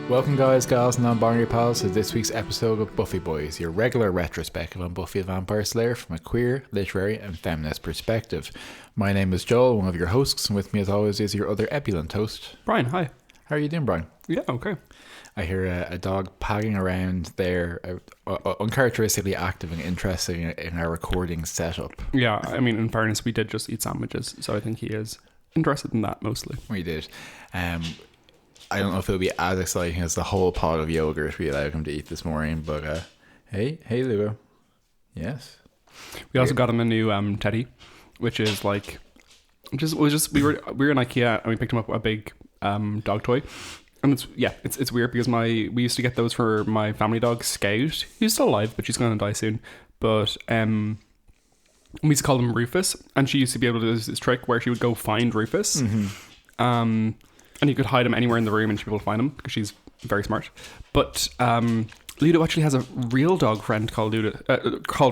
Welcome guys, gals and non-binary pals to this week's episode of Buffy Boys, your regular retrospective on Buffy the Vampire Slayer from a queer, literary and feminist perspective. My name is Joel, one of your hosts, and with me as always is your other ebullient host. Brian, hi. How are you doing, Brian? Yeah, okay. I hear a dog pagging around there, uncharacteristically active and interested in our recording setup. Yeah, I mean, in fairness, we did just eat sandwiches, so I think he is interested in that mostly. We did. I don't know if it'll be as exciting as the whole pot of yogurt we allowed him to eat this morning, but hey Lugo. Yes. We also got him a new teddy, which is like, we were in IKEA and we picked him up a big dog toy, and it's weird because we used to get those for my family dog Scout. He's still alive, but she's going to die soon. But we used to call him Rufus, and she used to be able to do this trick where she would go find Rufus. Mm-hmm. And you could hide him anywhere in the room and she'd be able to find him because she's very smart. But Ludo actually has a real dog friend called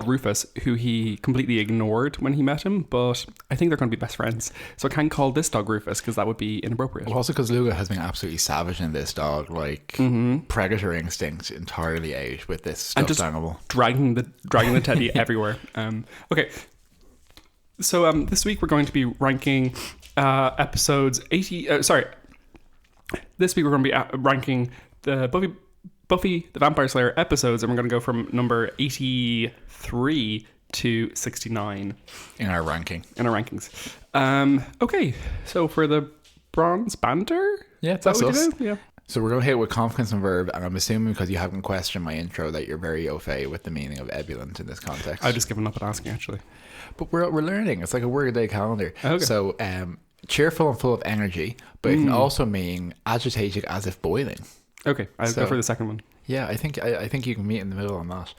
Rufus, who he completely ignored when he met him. But I think they're going to be best friends. So I can't call this dog Rufus because that would be inappropriate. Well, also because Ludo has been absolutely savage in this dog, like predator instinct entirely out with this stuffed animal. Dragging the teddy everywhere. Okay. So this week we're going to be ranking episodes 80... This week we're going to be ranking the Buffy The Vampire Slayer episodes, and we're going to go from number 83 to 69 in our rankings. Okay, so for the bronze banter, that's us. Yeah. So we're going to hit it with confidence and verb, and I'm assuming because you haven't questioned my intro that you're very au fait with the meaning of ebullient in this context. I've just given up on asking, actually. But we're learning. It's like a word a day calendar. Okay. So cheerful and full of energy, but it can also mean agitated as if boiling. Okay, I'll go for the second one. Yeah, I think you can meet in the middle on that.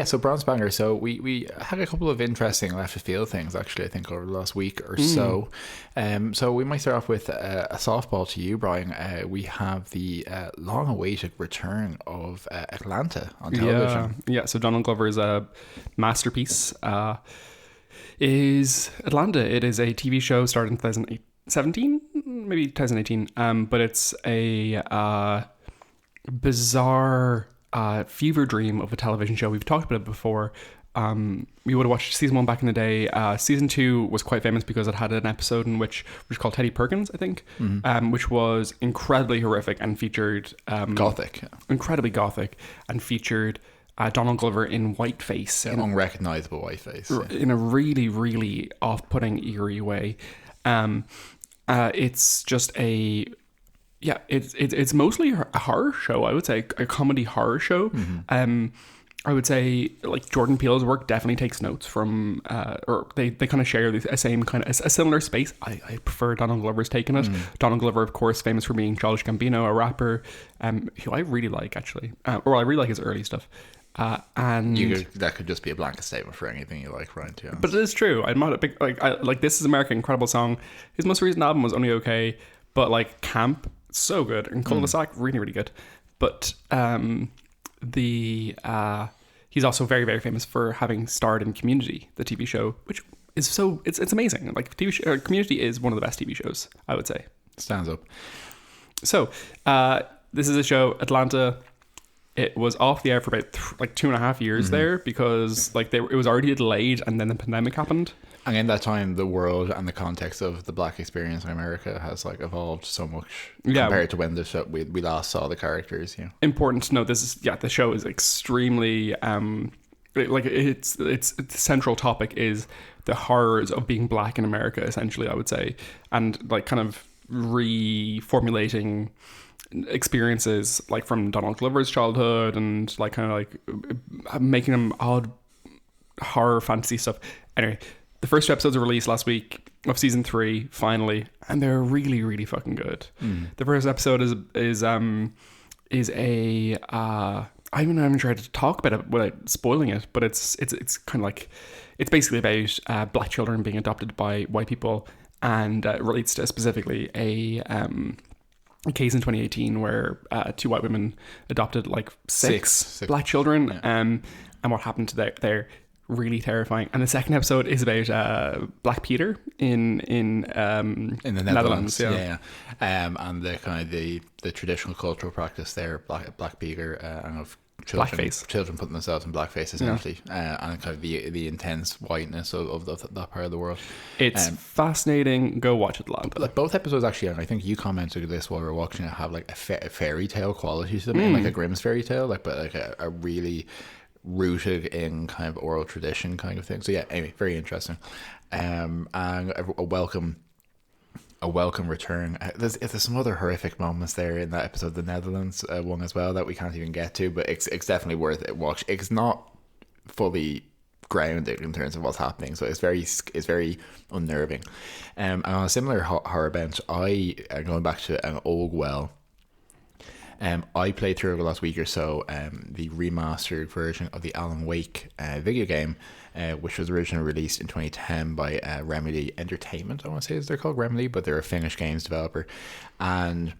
So bronze banger. So we had a couple of interesting left of field things actually, I think, over the last week or so. So we might start off with a softball to you, Brian. We have the long-awaited return of Atlanta on television. Yeah. So Donald Glover's masterpiece is Atlanta. It is a TV show started in 2017, maybe 2018. But it's a bizarre fever dream of a television show. We've talked about it before. We would have watched season 1 back in the day. Season 2 was quite famous because it had an episode in which was called Teddy Perkins, I think, which was incredibly horrific and featured gothic, incredibly gothic, and featured Donald Glover in whiteface, an unrecognizable whiteface, in a really, really off-putting, eerie way. It's just it's mostly a horror show. I would say a comedy horror show. I would say like Jordan Peele's work definitely takes notes from, or they kind of share a similar space. I prefer Donald Glover's take on it. Donald Glover, of course, famous for being Childish Gambino, a rapper, who I really like actually, or I really like his early stuff. And that could just be a blanket statement for anything you like, Ryan, to be honest. But it is true. I'm not a big like This Is America, incredible song. His most recent album was only okay, but like Camp, so good, and Cul-de-sac, really, really good. But he's also very, very famous for having starred in Community, the TV show, which is it's amazing. Like Community is one of the best TV shows, I would say. Stands up. So this is a show, Atlanta. It was off the air for about 2.5 years there because it was already delayed, and then the pandemic happened. And in that time, the world and the context of the Black experience in America has evolved so much compared to when the show, we last saw the characters. Important to note, the show is extremely its central topic is the horrors of being Black in America, essentially, I would say, and kind of reformulating experiences from Donald Glover's childhood and making them odd horror fantasy stuff. Anyway, the first 2 episodes were released last week of season 3 finally, and they're really, really fucking good. The first episode is a I'm not even trying to talk about it without spoiling it, but it's kind of it's basically about Black children being adopted by white people, and it relates to specifically a case in 2018 where 2 white women adopted six Black children, and what happened to their really terrifying. And the second episode is about Black Peter in the Netherlands. Yeah. And the kind of the traditional cultural practice there, Black Peter, and of children putting themselves in blackface essentially, and kind of the intense whiteness of that part of the world. It's fascinating. Go watch it, lad. Like both episodes actually, and I think you commented this while we were watching it, have like a fairy tale quality to them, in like a Grimm's fairy tale, like, but like a really rooted in kind of oral tradition kind of thing. So yeah, anyway, very interesting, and a welcome return. There's some other horrific moments there in that episode, the Netherlands one as well, that we can't even get to, but it's definitely worth it watch. It's not fully grounded in terms of what's happening, so it's very unnerving. And on a similar horror bench, going back to an old well, I played through over the last week or so the remastered version of the Alan Wake video game, which was originally released in 2010 by Remedy Entertainment, I want to say they're called Remedy, but they're a Finnish games developer. And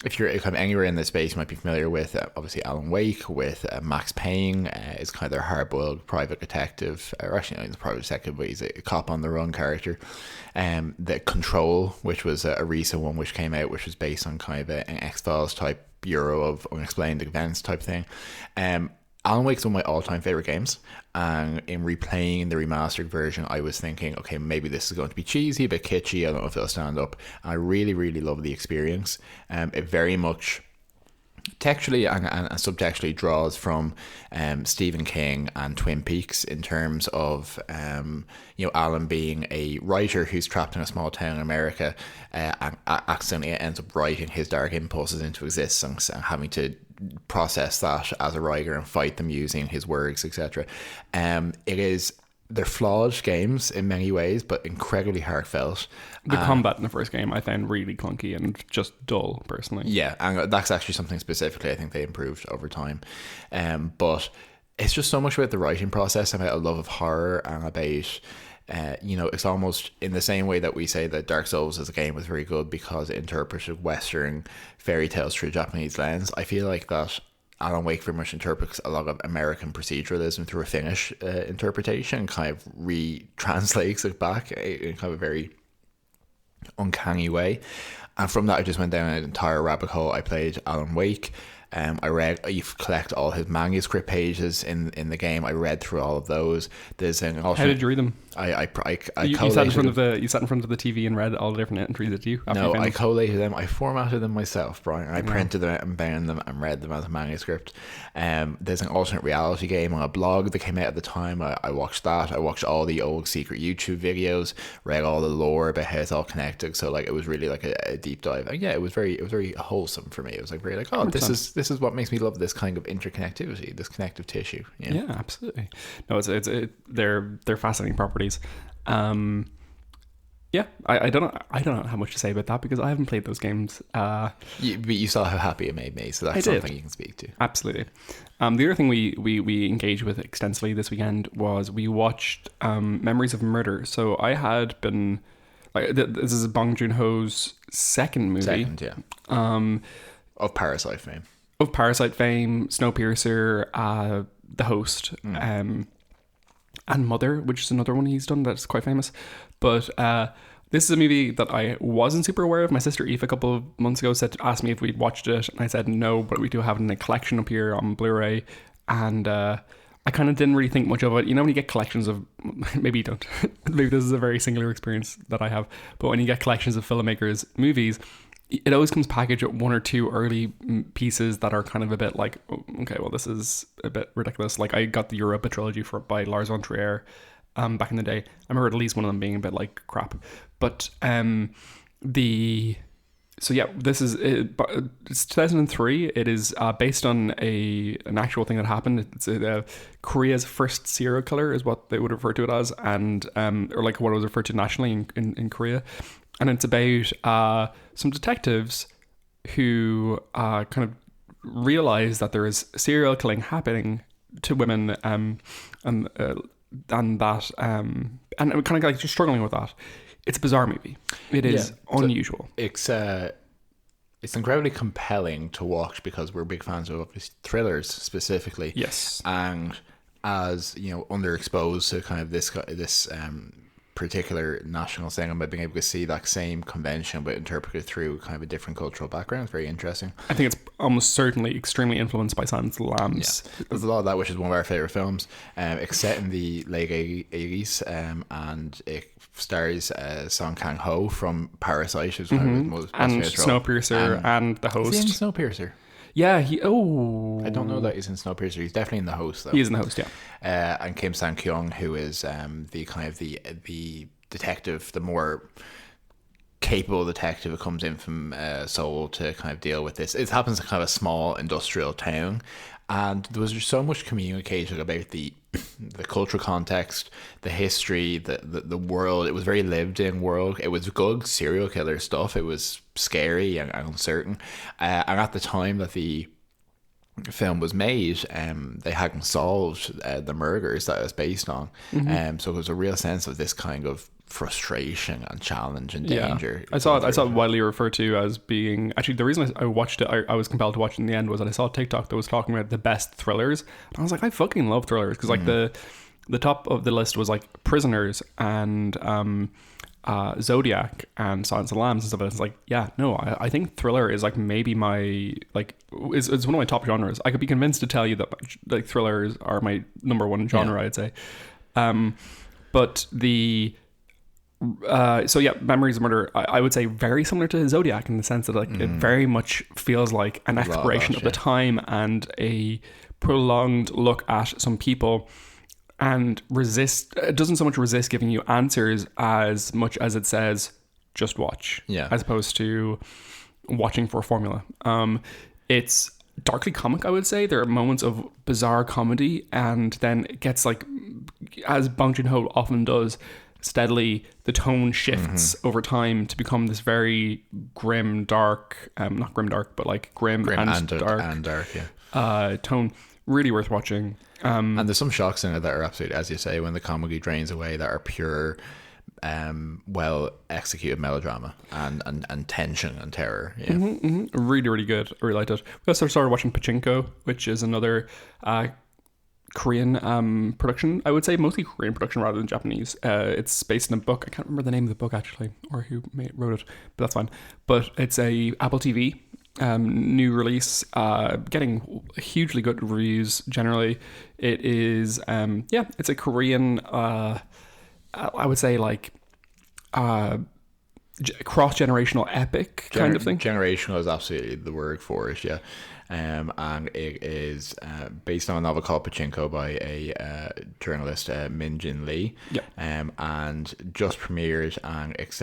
if you're kind of anywhere in this space, you might be familiar with obviously Alan Wake, with Max Payne is kind of their hard-boiled private detective, or actually not, he's a private detective, but he's a cop on the run character. The Control, which was a recent one which came out, which was based on kind of an X-Files type Bureau of Unexplained Events type thing. Alan Wake's one of my all-time favorite games, and in replaying the remastered version, I was thinking, okay, maybe this is going to be cheesy, a bit kitschy, I don't know if it'll stand up. I really, really love the experience. It very much textually and subtextually draws from Stephen King and Twin Peaks in terms of Alan being a writer who's trapped in a small town in America, and accidentally ends up writing his dark impulses into existence and having to process that as a writer and fight them using his words, etc. They're flawed games in many ways, but incredibly heartfelt. The combat in the first game I found really clunky and just dull, personally. Yeah, and that's actually something specifically I think they improved over time. But it's just so much about the writing process, about a love of horror, and about it's almost in the same way that we say that Dark Souls as a game was very good because it interpreted Western fairy tales through a Japanese lens. I feel like that Alan Wake very much interprets a lot of American proceduralism through a Finnish interpretation, kind of retranslates it back in kind of a very uncanny way. And from that, I just went down an entire rabbit hole. I played Alan Wake. You collect all his manuscript pages in the game. I read through all of those. There's an How did you read them? You sat in front of the TV and read all the different entries, did you? No, I collated them. I formatted them myself, Brian. I printed them out and bound them and read them as a manuscript. There's an alternate reality game on a blog that came out at the time. I watched that. I watched all the old secret YouTube videos, read all the lore about how it's all connected. So like it was really like a deep dive. And yeah, it was very wholesome for me. It was like very like, oh, 100%. This is what makes me love this kind of interconnectivity, this connective tissue. Yeah, absolutely. No, they're fascinating properties. Yeah, I don't know how much to say about that because I haven't played those games. But you saw how happy it made me, so that's something you can speak to. Absolutely. The other thing we engaged with extensively this weekend was we watched Memories of Murder. So I had been like, this is Bong Joon-ho's second movie. Of Parasite fame. Snowpiercer, The Host, and Mother, which is another one he's done that's quite famous. But this is a movie that I wasn't super aware of. My sister Eve a couple of months ago asked me if we'd watched it, and I said no, but we do have it in a collection up here on Blu-ray, and I kind of didn't really think much of it. You know, when you get collections of, maybe you don't, maybe this is a very singular experience that I have, but when you get collections of filmmakers' movies, it always comes packaged with one or two early pieces that are kind of a bit like, okay, well, this is a bit ridiculous. Like I got the Europa Trilogy by Lars von Trier back in the day. I remember at least one of them being a bit like crap. But this is it's 2003. It is based on an actual thing that happened. It's Korea's first serial killer is what they would refer to it as, and or like what it was referred to nationally in Korea. And it's about some detectives who kind of realize that there is serial killing happening to women, and that and kind of like just struggling with that. It's a bizarre movie. It is unusual. It's incredibly compelling to watch because we're big fans of thrillers specifically. Yes, and as underexposed to kind of this particular national cinema, being able to see that same convention but interpreted through kind of a different cultural background is very interesting. I think it's almost certainly extremely influenced by Silence of the Lambs. Yeah. There's a lot of that, which is one of our favourite films. It's set in the late 80s, and it stars Song Kang-ho from Parasite, who's one of his most And famous role. Snowpiercer and The Host. Is he in Snowpiercer? Yeah, I don't know that he's in Snowpiercer. He's definitely in The Host, though. He is in The Host, yeah. And Kim Sang-kyung, who is the kind of the detective, the more capable detective who comes in from Seoul to kind of deal with this. It happens in kind of a small industrial town, and there was just so much communicated about the cultural context, the history, the world. It was very lived in world. It was good serial killer stuff. It was scary and uncertain, and at the time that the film was made, they hadn't solved the murders that it was based on, so it was a real sense of this kind of frustration and challenge and danger. I saw it widely referred to as being, actually the reason I watched it, I was compelled to watch it in the end, was that I saw a TikTok that was talking about the best thrillers, and I was like, I fucking love thrillers, because like the top of the list was like Prisoners and Zodiac and Silence of the Lambs and stuff. And it's like, yeah, no, I think thriller is like maybe my is one of my top genres. I could be convinced to tell you that like thrillers are my number one genre, I'd say. But the Memories of Murder, I would say very similar to Zodiac in the sense that like it very much feels like an exploration of the time and a prolonged look at some people, and it doesn't so much resist giving you answers as much as it says just watch, as opposed to watching for a formula. It's darkly comic, I would say. There are moments of bizarre comedy, and then it gets like, as Bong Joon-ho often does, steadily the tone shifts over time to become this very grim, dark, not grim dark, but like grim and dark tone. Really worth watching. And there's some shocks in it that are absolutely, as you say, when the comedy drains away, that are pure well executed melodrama and tension and terror. Really, really good. I really liked it. We also started watching Pachinko, which is another Korean production. I would say mostly Korean production rather than Japanese. It's based in a book. I can't remember the name of the book actually, or who wrote it, but that's fine. But it's a Apple TV new release, getting hugely good reviews generally. It is it's a Korean I would say like cross-generational epic kind of thing. Generational is absolutely the word for it, yeah. And it is based on a novel called Pachinko by a journalist, Min Jin Lee. And just premiered, and it's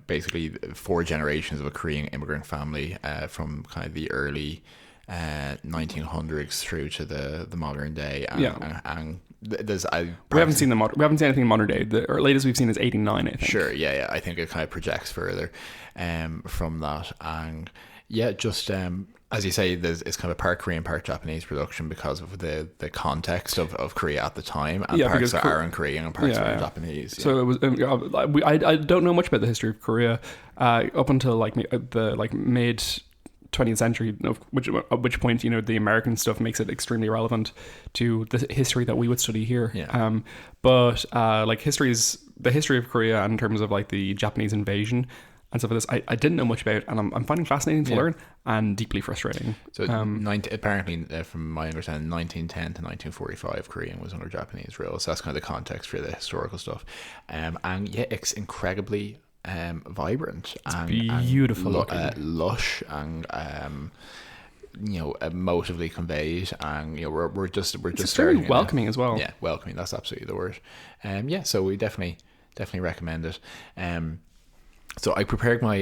basically 4 generations of a Korean immigrant family from kind of the early 1900s through to the modern day. And there's we haven't seen anything in modern day. The latest we've seen is 89, I think. Sure, yeah. I think it kind of projects further from that, and just as you say, it's kind of part Korean, part Japanese production because of the context of Korea at the time, and parts are in Korean and parts are in Japanese. Yeah. So it was. I don't know much about the history of Korea up until like the mid 20th century, at which point the American stuff makes it extremely relevant to the history that we would study here. But the history of Korea in terms of like the Japanese invasion and stuff like this, I didn't know much about, and I'm finding fascinating to learn and deeply frustrating. So apparently, from my understanding, 1910 to 1945, Korean was under Japanese rule. So that's kind of the context for the historical stuff. It's incredibly vibrant and beautiful, lush, and emotively conveyed, and we're just very welcoming as well. Yeah, welcoming. That's absolutely the word. So we definitely recommend it. So I prepared my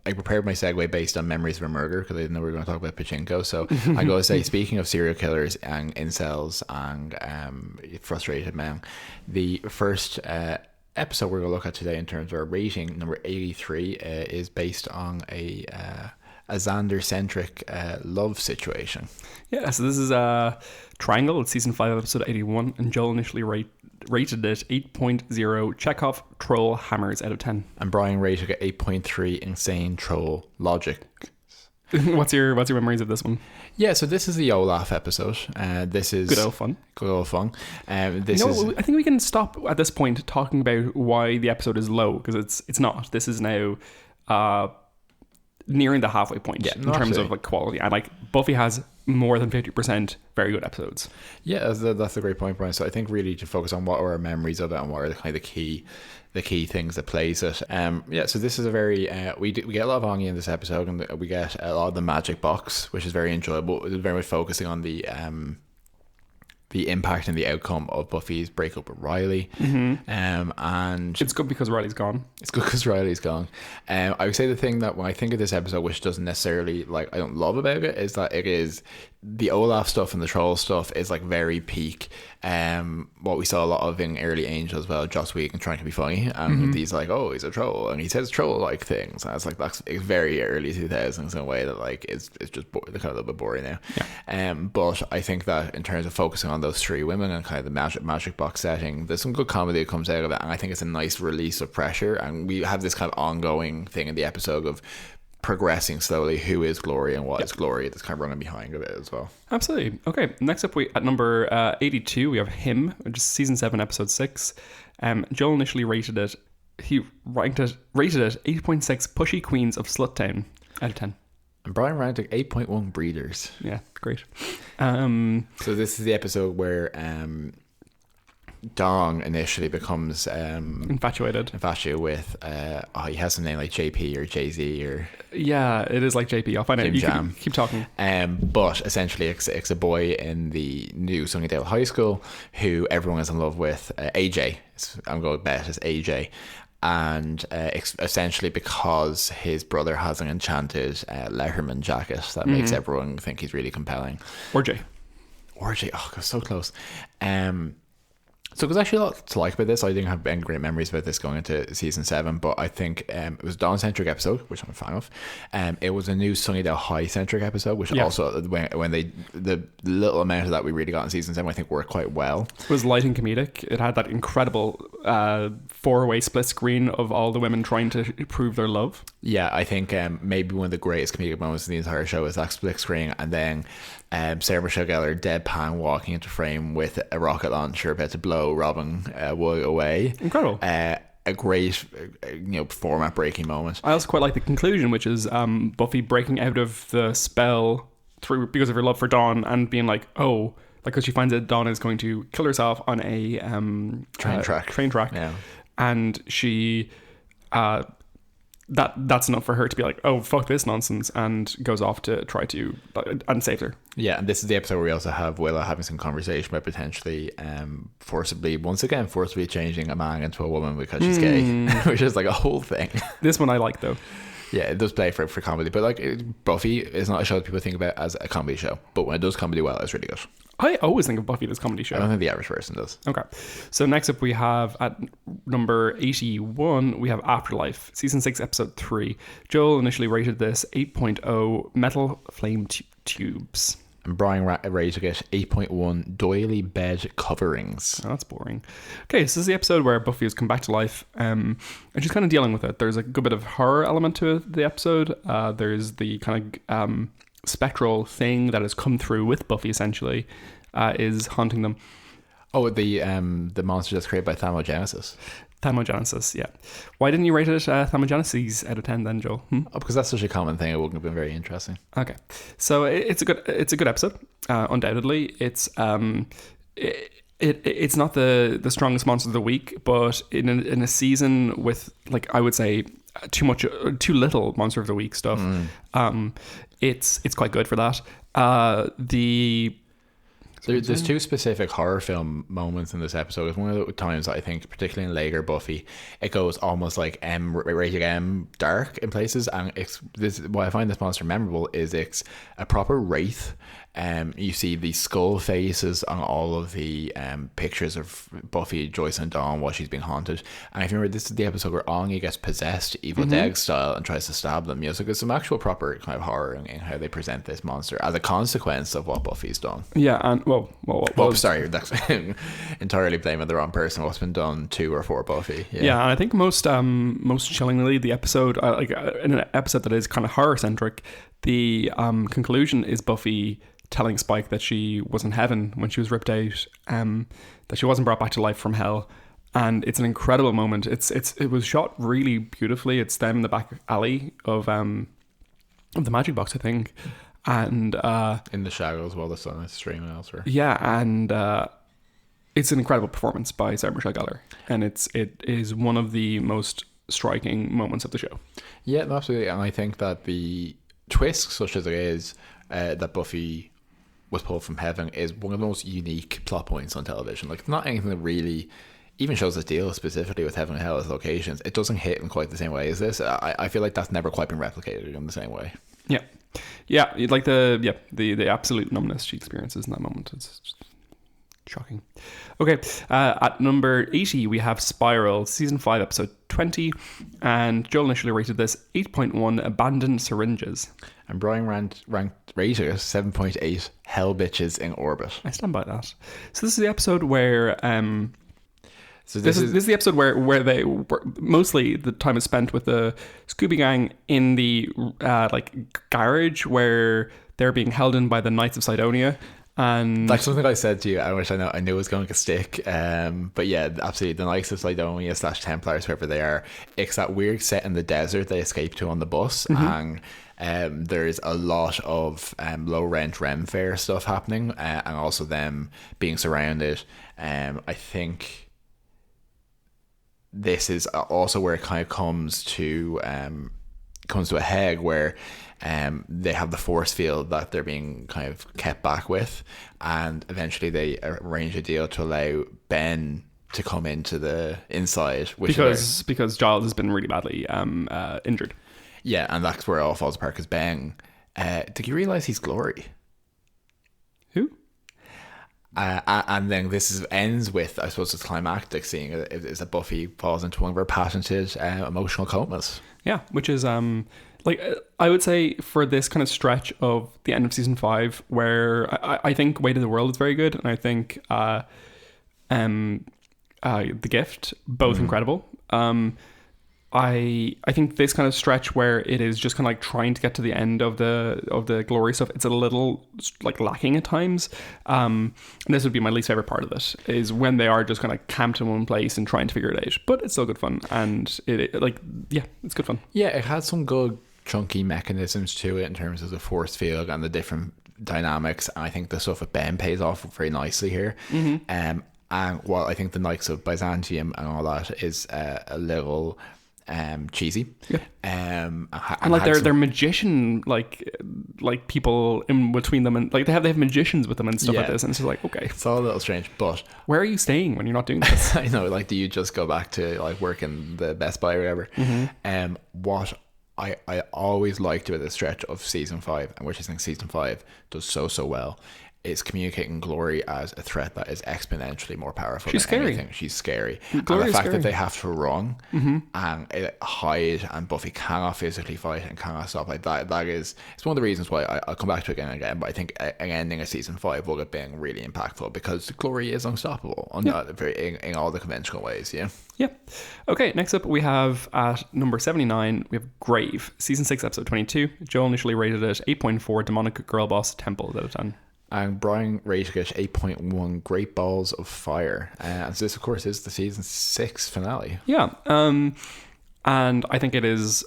segue based on Memories of a Murder, because I didn't know we were going to talk about Pachinko. So I'm going to say, speaking of serial killers and incels and frustrated men, the first episode we're going to look at today in terms of our rating, number 83, is based on a Xander-centric love situation. Yeah, so this is Triangle. It's season 5, episode 81, and Joel initially rated it 8.0 Chekhov troll hammers out of 10. And Brian rated it 8.3 insane troll logic. What's your memories of this one? Yeah, so this is the Olaf episode. This is Good old fun. Good old fun. I think we can stop at this point talking about why the episode is low, because it's not. This is now nearing the halfway point in terms of like quality, and like Buffy has more than 50% very good episodes. Yeah, that's a great point, Brian. So I think really to focus on what are our memories of it and what are the kind of the key things that plays it. So this is a very we get a lot of Ongi in this episode, and we get a lot of the magic box, which is very enjoyable. It's very much focusing on the impact and the outcome of Buffy's breakup with Riley. And it's good because Riley's gone. I would say the thing that when I think of this episode, which doesn't necessarily I don't love about it, is that it is the Olaf stuff and the troll stuff is like very peak. What we saw a lot of in early Angel as well, Joss Whedon trying to be funny, and he's like, oh, he's a troll, and he says troll like things, and it's like that's very early 2000s in a way that like it's just kind of a little bit boring now. But I think that in terms of focusing on those three women and kind of the magic box setting, there's some good comedy that comes out of it, and I think it's a nice release of pressure, and we have this kind of ongoing thing in the episode of progressing slowly who is Glory and what is Glory, that's kind of running behind of it as well. Absolutely. Okay, next up at number 82 we have Him, which is season 7 episode 6. Joel initially rated it 8.6 pushy queens of Sluttown out of 10. And Brian rated 8.1 breeders. Yeah, great. So this is the episode where Dawn initially becomes infatuated with he has some name like JP or Jay-Z or it is like JP. I'll find out. You can keep talking. But essentially it's a boy in the new Sunnydale High School who everyone is in love with. AJ, I'm going to bet it's AJ, and essentially because his brother has an enchanted Letterman jacket that makes everyone think he's really compelling. Or Jay, oh, so close. So there's actually a lot to like about this. I didn't have any great memories about this going into season 7, but I think it was a Dawn-centric episode, which I'm a fan of. It was a new Sunnydale High-centric episode, which also, when the little amount of that we really got in season 7, I think worked quite well. It was light and comedic. It had that incredible 4-way split screen of all the women trying to prove their love. Yeah, I think maybe one of the greatest comedic moments in the entire show is that split screen, and then Sarah Michelle Gellar deadpan walking into frame with a rocket launcher about to blow Robin Wood away. Incredible. A great format breaking moment. I also quite like the conclusion, which is Buffy breaking out of the spell because of her love for Dawn and being like, oh, like, because she finds that Dawn is going to kill herself on a train track, yeah. And she that's enough for her to be like, oh, fuck this nonsense, and goes off to try to and save her. Yeah, and this is the episode where we also have Willa having some conversation about potentially forcibly changing a man into a woman because she's gay, which is like a whole thing. This one I like, though. Yeah, it does play for comedy, but like Buffy is not a show that people think about as a comedy show, but when it does comedy well, it's really good. I always think of Buffy as a comedy show. I don't think the average person does. Okay. So next up we have at number 81, we have Afterlife, season 6, episode 3. Joel initially rated this 8.0 metal flame tubes. And Brian rated it 8.1 doily bed coverings. Oh, that's boring. Okay, so this is the episode where Buffy has come back to life, and she's kind of dealing with it. There's a good bit of horror element to the episode. There's the kind of spectral thing that has come through with Buffy, essentially, is haunting them. Oh, the monster that's created by Thermogenesis. Thermogenesis, yeah. Why didn't you rate it Thermogenesis out of 10 then, Joel? Oh, because that's such a common thing. It wouldn't have been very interesting. Okay, so it's a good episode. Undoubtedly, it's it's not the strongest monster of the week, but in a season with, like, I would say too little monster of the week stuff, it's quite good for that. There's two specific horror film moments in this episode. It's one of the times that I think, particularly in later Buffy, it goes almost like rated M dark in places, and why I find this monster memorable is it's a proper wraith. You see the skull faces on all of the pictures of Buffy, Joyce, and Dawn while she's being haunted. And if you remember, this is the episode where Ongi gets possessed, Evil Dead style, and tries to stab them. So there's some actual proper kind of horror in how they present this monster as a consequence of what Buffy's done. Yeah, and Oh, sorry, that's entirely blaming the wrong person. What's been done to or for Buffy? Yeah, and I think most chillingly, the episode, in an episode that is kind of horror centric, the conclusion is Buffy telling Spike that she was in heaven when she was ripped out, that she wasn't brought back to life from hell, and it's an incredible moment. It was shot really beautifully. It's them in the back alley of the magic box, I think. And in the shadows while the sun is streaming elsewhere. Yeah, and it's an incredible performance by Sarah Michelle Gellar, and it is one of the most striking moments of the show. Yeah, absolutely. And I think that the twist, such as it is, that Buffy was pulled from heaven, is one of the most unique plot points on television. Like, not anything that really even shows that deal specifically with heaven and hell as locations. It doesn't hit in quite the same way as this. I feel like that's never quite been replicated in the same way. Yeah, like the absolute numbness she experiences in that moment. It's just shocking. Okay, at number 80 we have Spiral, season 5, episode 20, and Joel initially rated this 8.1 abandoned syringes. And Brian rated it 7.8 hell bitches in orbit. I stand by that. So this is the episode where So this is the episode where they mostly the time is spent with the Scooby Gang in the like garage where they're being held in by the Knights of Sidonia, and like something I said to you, I wish I knew it was going to stick. But yeah, absolutely, the Knights of Sidonia / Templars, whoever they are, it's that weird set in the desert they escape to on the bus, and there's a lot of low rent Ren Fair stuff happening, and also them being surrounded. I think this is also where it kind of comes to a head, where they have the force field that they're being kind of kept back with, and eventually they arrange a deal to allow Ben to come into the inside, which because Giles has been really badly injured. Yeah, and that's where it all falls apart, because Ben, did you realize he's Glory? Who? And then this ends with, I suppose, this climactic scene is that Buffy falls into one of her patented emotional comas. Yeah, which is like I would say for this kind of stretch of the end of season 5, where I think Weight of the World is very good, and I think The Gift, both incredible. I think this kind of stretch where it is just kind of like trying to get to the end of the Glory stuff, it's a little like lacking at times. And this would be my least favorite part of it, is when they are just kind of camped in one place and trying to figure it out. But it's still good fun, and it's good fun. Yeah, it has some good chunky mechanisms to it in terms of the force field and the different dynamics. And I think the stuff with Ben pays off very nicely here. And while I think the Knights of Byzantium and all that is a little cheesy, and like they're magician like people in between them, and like they have magicians with them and stuff like this, and it's just like, okay, it's all a little strange. But where are you staying when you're not doing this? I know, like, do you just go back to like work in the Best Buy or whatever? What I always liked about the stretch of season 5, and which I think season 5 does so well, is communicating Glory as a threat that is exponentially more powerful. She's scary. Anything. She's scary. Glory, and the fact scary. that they have to run and hide, and Buffy cannot physically fight and cannot stop, like that is, it's one of the reasons why I'll come back to it again and again, but I think an ending of season 5 will have been really impactful, because Glory is unstoppable in all the conventional ways. Yeah. Okay, next up we have at number 79, we have Grave, season 6, episode 22. Joel initially rated it 8.4 demonic girl boss temple out of 10. And Brian rated it 8.1 Great Balls of Fire. And so this, of course, is the season 6 finale. Yeah. And I think it is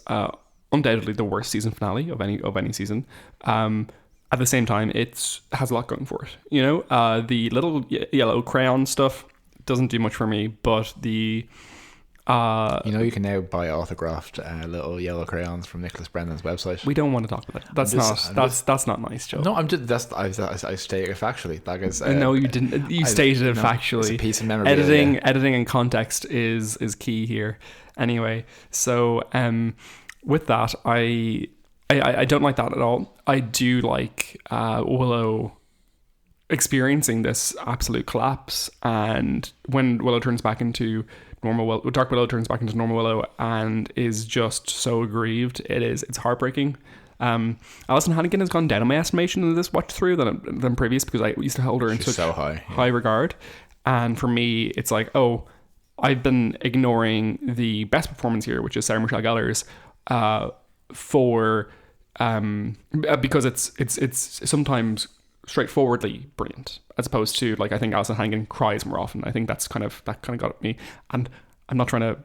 undoubtedly the worst season finale of any season. At the same time, it has a lot going for it. You know, the little yellow crayon stuff doesn't do much for me, but the... you can now buy autographed little yellow crayons from Nicholas Brennan's website. We don't want to talk about that. That's not nice, Joe. No, I'm just I stated it factually. That is, no, you didn't. You stated it factually. It's a piece of memorabilia. Editing and context is key here. Anyway, so with that, I don't like that at all. I do like Willow experiencing this absolute collapse, and when Willow turns back into Dark Willow turns back into normal Willow and is just so aggrieved, it's heartbreaking. Allison Hannigan has gone down in my estimation in this watch through than previous, because I used to hold her in such so high regard. And for me, it's like, oh, I've been ignoring the best performance here, which is Sarah Michelle Gellar's, because it's sometimes straightforwardly brilliant, as opposed to, like, I think Alison Hannigan cries more often. I think that kind of got at me, and I'm not trying to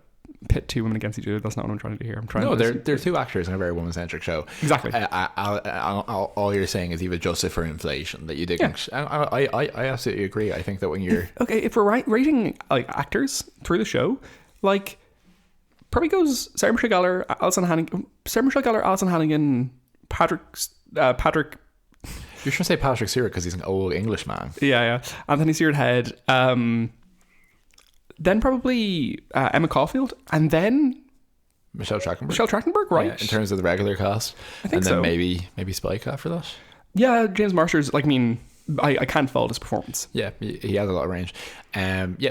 pit two women against each other. That's not what I'm trying to do here. I'm trying. They're two actors in a very woman-centric show. Exactly. All you're saying is you've adjusted for inflation, that you didn't. Yeah. I absolutely agree. I think that when you're okay, if we're rating like actors through the show, like, probably goes Sarah Michelle Gellar, Allison Hannigan, Patrick. You're trying to say Patrick Stewart because he's an old English man. Yeah. Anthony Stewart Head. Then probably Emma Caulfield, and then Michelle Trachtenberg, right? Yeah, in terms of the regular cast, I think so. And then maybe Spike after that. Yeah, James Marsters. Like, I mean, I can't fault his performance. Yeah, he has a lot of range.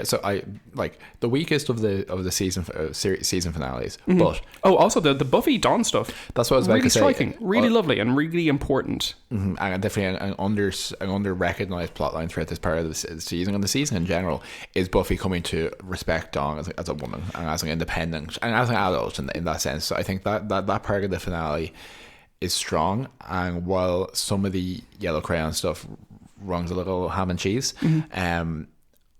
So I like the weakest of the season finales. Mm-hmm. But also the Buffy Dawn stuff. That's what I was about really to say. Striking, really lovely, and really important. Mm-hmm. And definitely an under recognized plotline throughout this part of the season, and the season in general, is Buffy coming to respect Dawn as a woman and as an independent and as an adult in that sense. So I think that part of the finale is strong, and while some of the yellow crayon stuff runs a little ham and cheese,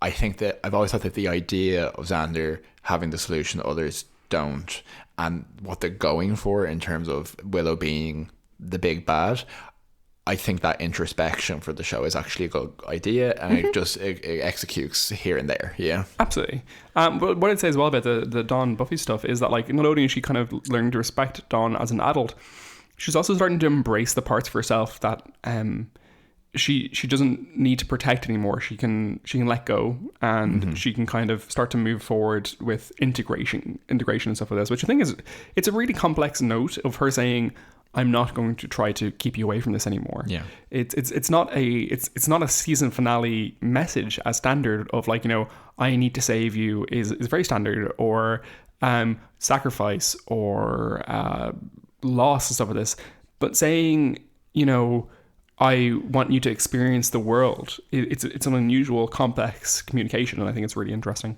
I think that I've always thought that the idea of Xander having the solution others don't, and what they're going for in terms of Willow being the big bad, I think that introspection for the show is actually a good idea, and it executes here and there. Yeah, absolutely. But what I'd say as well about the Dawn Buffy stuff is that, like, not only is she kind of learning to respect Dawn as an adult, she's also starting to embrace the parts of herself that she doesn't need to protect anymore. She can let go, and she can kind of start to move forward with integration and stuff like this, which I think it's a really complex note of her saying, I'm not going to try to keep you away from this anymore. Yeah. It's not a season finale message as standard of, like, you know, I need to save you is very standard, or sacrifice or loss and stuff like this. But saying, you know, I want you to experience the world. It's an unusual, complex communication, and I think it's really interesting.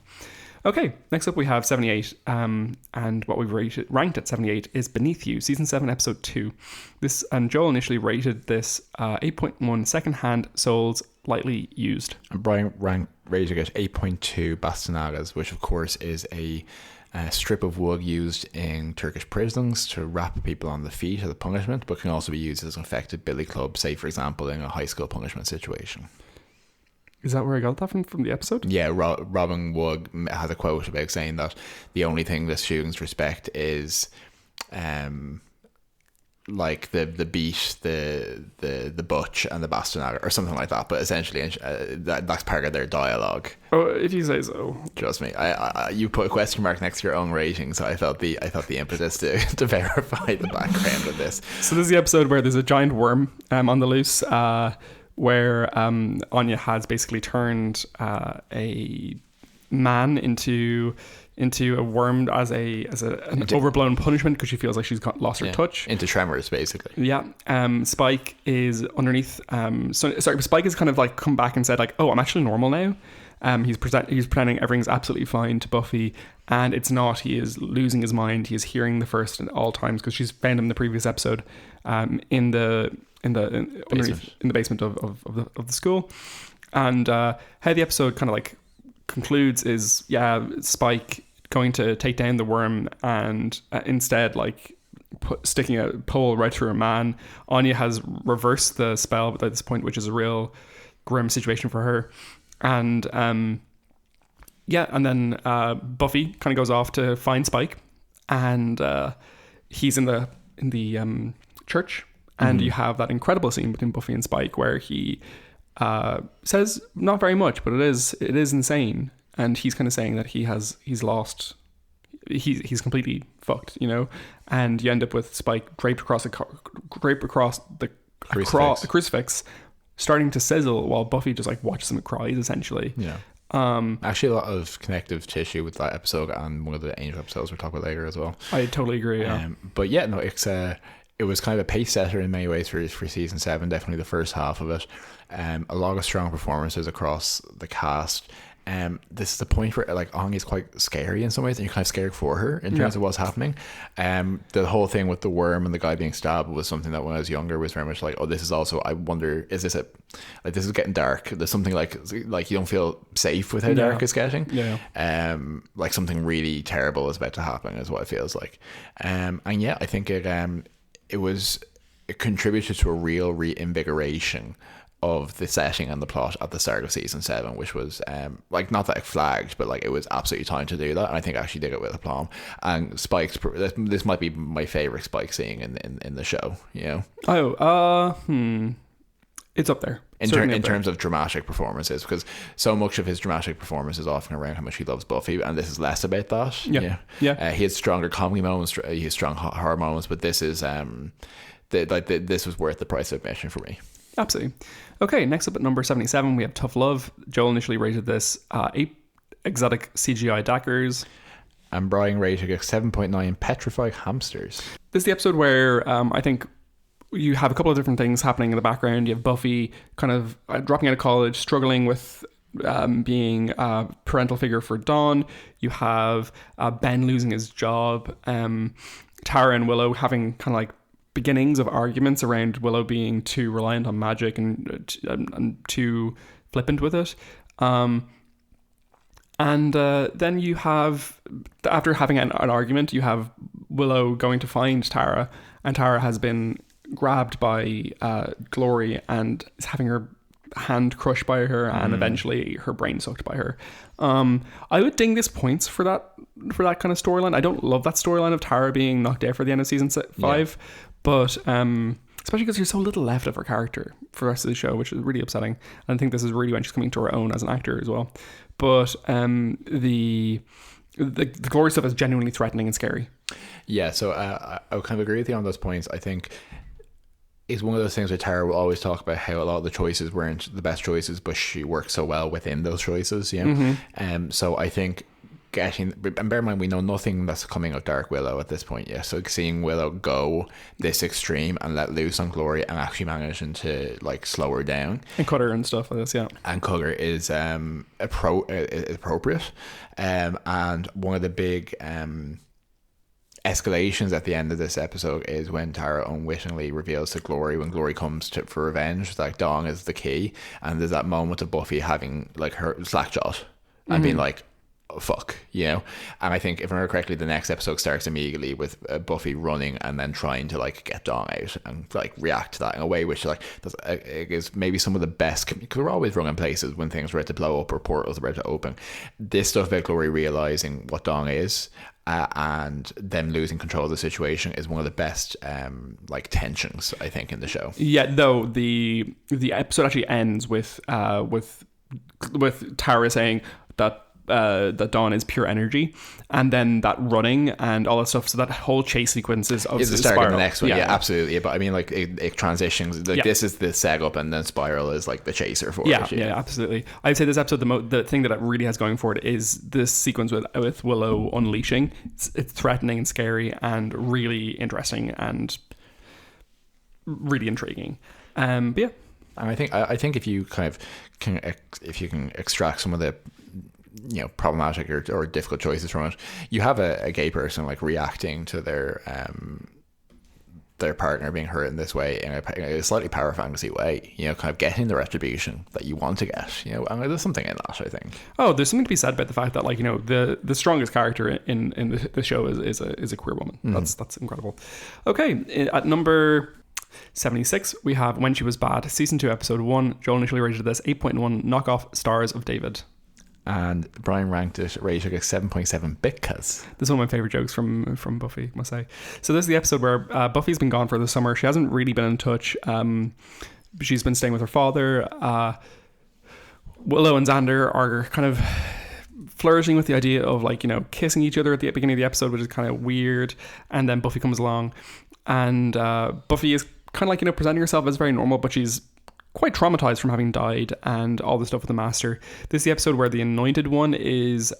Okay, next up we have 78, and what we've ranked at 78 is Beneath You, Season 7, Episode 2. And Joel initially rated this 8.1 second-hand souls, lightly used. And Brian rated it 8.2 bastonadas, which of course is a strip of wood used in Turkish prisons to wrap people on the feet as a punishment, but can also be used as an effective billy club, say for example in a high school punishment situation. Is that where I got that from the episode? Yeah, Robin Wood has a quote about saying that the only thing that students respect is like the beat, the butch and the bastonada or something like that, but essentially that's part of their dialogue. Oh, if you say so. Trust me, you put a question mark next to your own rating, so I felt the impetus to verify the background of this. So this is the episode where there's a giant worm on the loose, where Anya has basically turned a man into a worm as an overblown punishment, because she feels like she's lost her touch. Into tremors, basically. Yeah. Spike is underneath. Spike has kind of like come back and said, like, oh, I'm actually normal now. He's pretending everything's absolutely fine to Buffy, and it's not. He is losing his mind. He is hearing the first at all times, because she's found him in the previous episode in the basement of the school. And how the episode kind of like concludes is, Spike going to take down the worm, and instead like sticking a pole right through a man. Anya has reversed the spell at this point, which is a real grim situation for her. And and then Buffy kind of goes off to find Spike, and he's in the church, and you have that incredible scene between Buffy and Spike where he says not very much, but it is insane, and he's kind of saying that he's lost, he's completely fucked, you know, and you end up with Spike draped across the crucifix, starting to sizzle while Buffy just like watches him and cries, essentially. Yeah. Actually, a lot of connective tissue with that episode and one of the Angel episodes we'll talk about later as well. I totally agree. Yeah. But yeah, no, it's it was kind of a pace setter in many ways for season 7, definitely the first half of it. A lot of strong performances across the cast. This is the point where like Ong is quite scary in some ways, and you're kind of scared for her in terms of what's happening. The whole thing with the worm and the guy being stabbed was something that when I was younger was very much like, oh, this is also, I wonder, is this like this is getting dark? There's something like you don't feel safe with how dark it's getting. Like something really terrible is about to happen is what it feels like. And yeah, I think it contributed to a real reinvigoration of the setting and the plot at the start of season 7, which was like, not that it flagged, but like it was absolutely time to do that, and I think I actually did it with aplomb. And Spike's, this might be my favorite Spike scene in the show, you know. It's up there in terms of dramatic performances, because so much of his dramatic performance is often around how much he loves Buffy, and this is less about that. He has stronger comedy moments, he has strong horror moments, but this is this was worth the price of admission for me. Absolutely. Okay, next up at number 77, we have Tough Love. Joel initially rated this 8 exotic CGI daggers. And Brian rated it 7.9 petrified hamsters. This is the episode where I think you have a couple of different things happening in the background. You have Buffy kind of dropping out of college, struggling with being a parental figure for Dawn. You have Ben losing his job. Tara and Willow having kind of like beginnings of arguments around Willow being too reliant on magic and too flippant with it. And then you have, after having an argument, you have Willow going to find Tara, and Tara has been grabbed by Glory and is having her hand crushed by her and eventually her brain sucked by her. I would ding this points for that kind of storyline. I don't love that storyline of Tara being knocked out for the end of season 5, but especially because there's so little left of her character for the rest of the show, which is really upsetting. And I think this is really when she's coming to her own as an actor as well. But the Glory stuff is genuinely threatening and scary. Yeah, so I would kind of agree with you on those points. I think it's one of those things where Tara will always talk about how a lot of the choices weren't the best choices, but she works so well within those choices, you know? So I think and bear in mind, we know nothing that's coming of Dark Willow at this point yet, so seeing Willow go this extreme and let loose on Glory and actually managing to like slow her down and cut her and stuff like this, and cut her is appropriate. And one of the big escalations at the end of this episode is when Tara unwittingly reveals to Glory, when Glory comes for revenge, that Dawn is the key, and there's that moment of Buffy having like her slackjawed and being like, oh, fuck, you know. And I think, if I remember correctly, the next episode starts immediately with Buffy running and then trying to like get Dawn out and like react to that in a way which like is maybe some of the best, because we're always wrong in places when things are ready to blow up or portals are ready to open. This stuff about Glory realizing what Dawn is and them losing control of the situation is one of the best like tensions, I think, in the show. Yeah, though the episode actually ends with Tara saying that Dawn is pure energy, and then that running and all that stuff. So that whole chase sequence is the start of the next one. Yeah, absolutely. But I mean, like it transitions. Like this is the setup, and then Spiral is like the chaser for it. Yeah, absolutely. I'd say this episode, the thing that it really has going for it is this sequence with Willow unleashing. It's threatening and scary and really interesting and really intriguing. But yeah. And I think if you kind of can extract some of the problematic or difficult choices from it, you have a gay person like reacting to their partner being hurt in this way in a slightly power fantasy way, kind of getting the retribution that you want to get, and there's something in that, I think. There's something to be said about the fact that the strongest character in the show is a queer woman. That's incredible. Okay, at number 76 we have When She Was Bad, season 2 episode 1. Joel initially rated this 8.1 knockoff Stars of David. And Brian rated it 7.7 because this is one of my favorite jokes from Buffy, must say. So this is the episode where Buffy's been gone for the summer. She hasn't really been in touch. She's been staying with her father. Willow and Xander are kind of flourishing with the idea of kissing each other at the beginning of the episode, which is kind of weird. And then Buffy comes along, and Buffy is kind of presenting herself as very normal, but she's quite traumatized from having died and all the stuff with the Master. This is the episode where the Anointed One is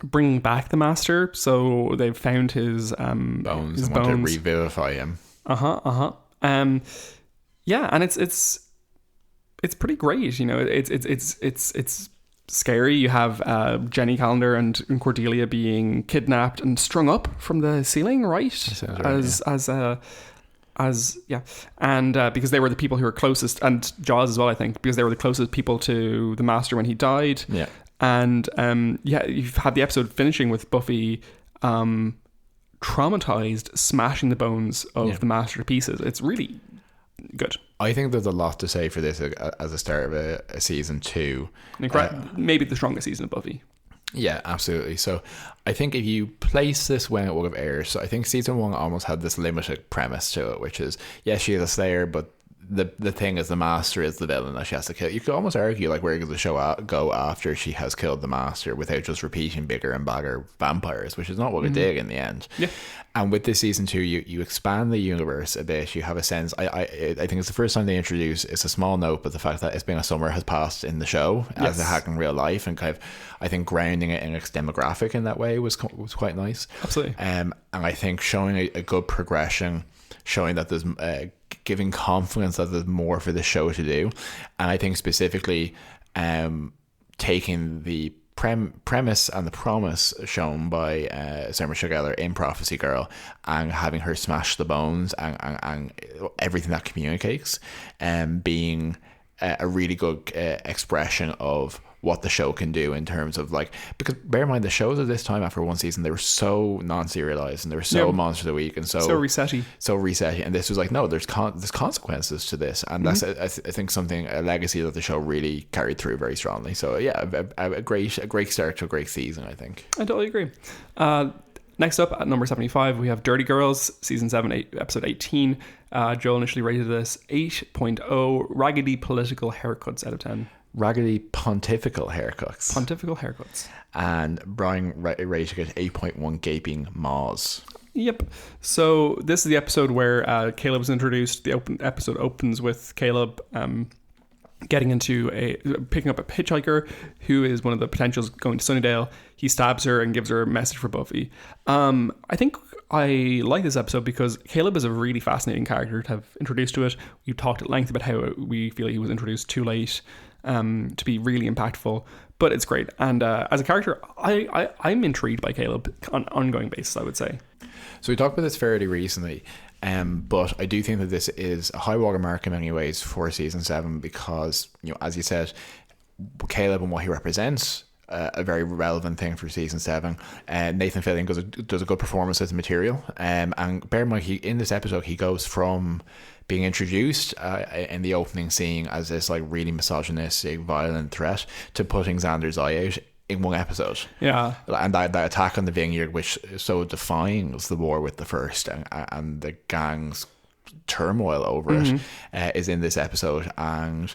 bringing back the Master. So they've found his bones his and want to bones. revivify him. Yeah, and it's pretty great. You know, it's scary. You have Jenny Calendar and Cordelia being kidnapped and strung up from the ceiling, right? And because they were the people who were closest, and Jaws as well, I think, because they were the closest people to the Master when he died. Yeah. And you've had the episode finishing with Buffy traumatized, smashing the bones of the Master to pieces. It's really good. I think there's a lot to say for this as a start of a season 2. Maybe the strongest season of Buffy. Yeah, absolutely. So I think if you place this when it would have aired, so I think season 1 almost had this limited premise to it, which is, yes, she is a Slayer, but the thing is the Master is the villain that she has to kill. You could almost argue, like, where does the show go after she has killed the Master without just repeating bigger and badder vampires, which is not what it did in the end. Yeah. And with this season 2, you expand the universe a bit. You have a sense. I think it's the first time they introduce. It's a small note, but the fact that it's been a summer has passed in the show as it had in real life, and kind of, I think, grounding it in its demographic in that way was quite nice. Absolutely. And I think showing a good progression, showing that there's giving confidence that there's more for the show to do, and I think specifically taking the premise and the promise shown by Sarah Michelle Gellar in Prophecy Girl and having her smash the bones and everything that communicates, being a really good expression of what the show can do in terms of, like, because bear in mind the shows at this time after one season, they were so non-serialized and they were so monster of the week and so resetty, and this was like, no, there's consequences to this, and that's I think something, a legacy that the show really carried through very strongly. So yeah, a great start to a great season, I think. I totally agree. Next up at number 75, we have Dirty Girls, season 7, episode 18. Joel initially rated this 8.0 raggedy political haircuts out of 10. Raggedy pontifical haircuts. And Brian rated it 8.1 gaping maws. Yep. So this is the episode where Caleb was introduced. The episode opens with Caleb picking up a hitchhiker who is one of the potentials going to Sunnydale. He stabs her and gives her a message for Buffy. I think I like this episode because Caleb is a really fascinating character to have introduced to it. We talked at length about how we feel he was introduced too late to be really impactful, but it's great. And as a character, I'm intrigued by Caleb on an ongoing basis, I would say. So we talked about this fairly recently, but I do think that this is a high water mark in many ways for season 7 because, you know, as you said, Caleb and what he represents, a very relevant thing for season 7. Nathan Fillion does a good performance as material, and bear in mind, in this episode he goes from being introduced in the opening scene as this like really misogynistic, violent threat to putting Xander's eye out in one episode. Yeah. And that attack on the vineyard, which so defines the war with the First and the gang's turmoil over it, is in this episode. And,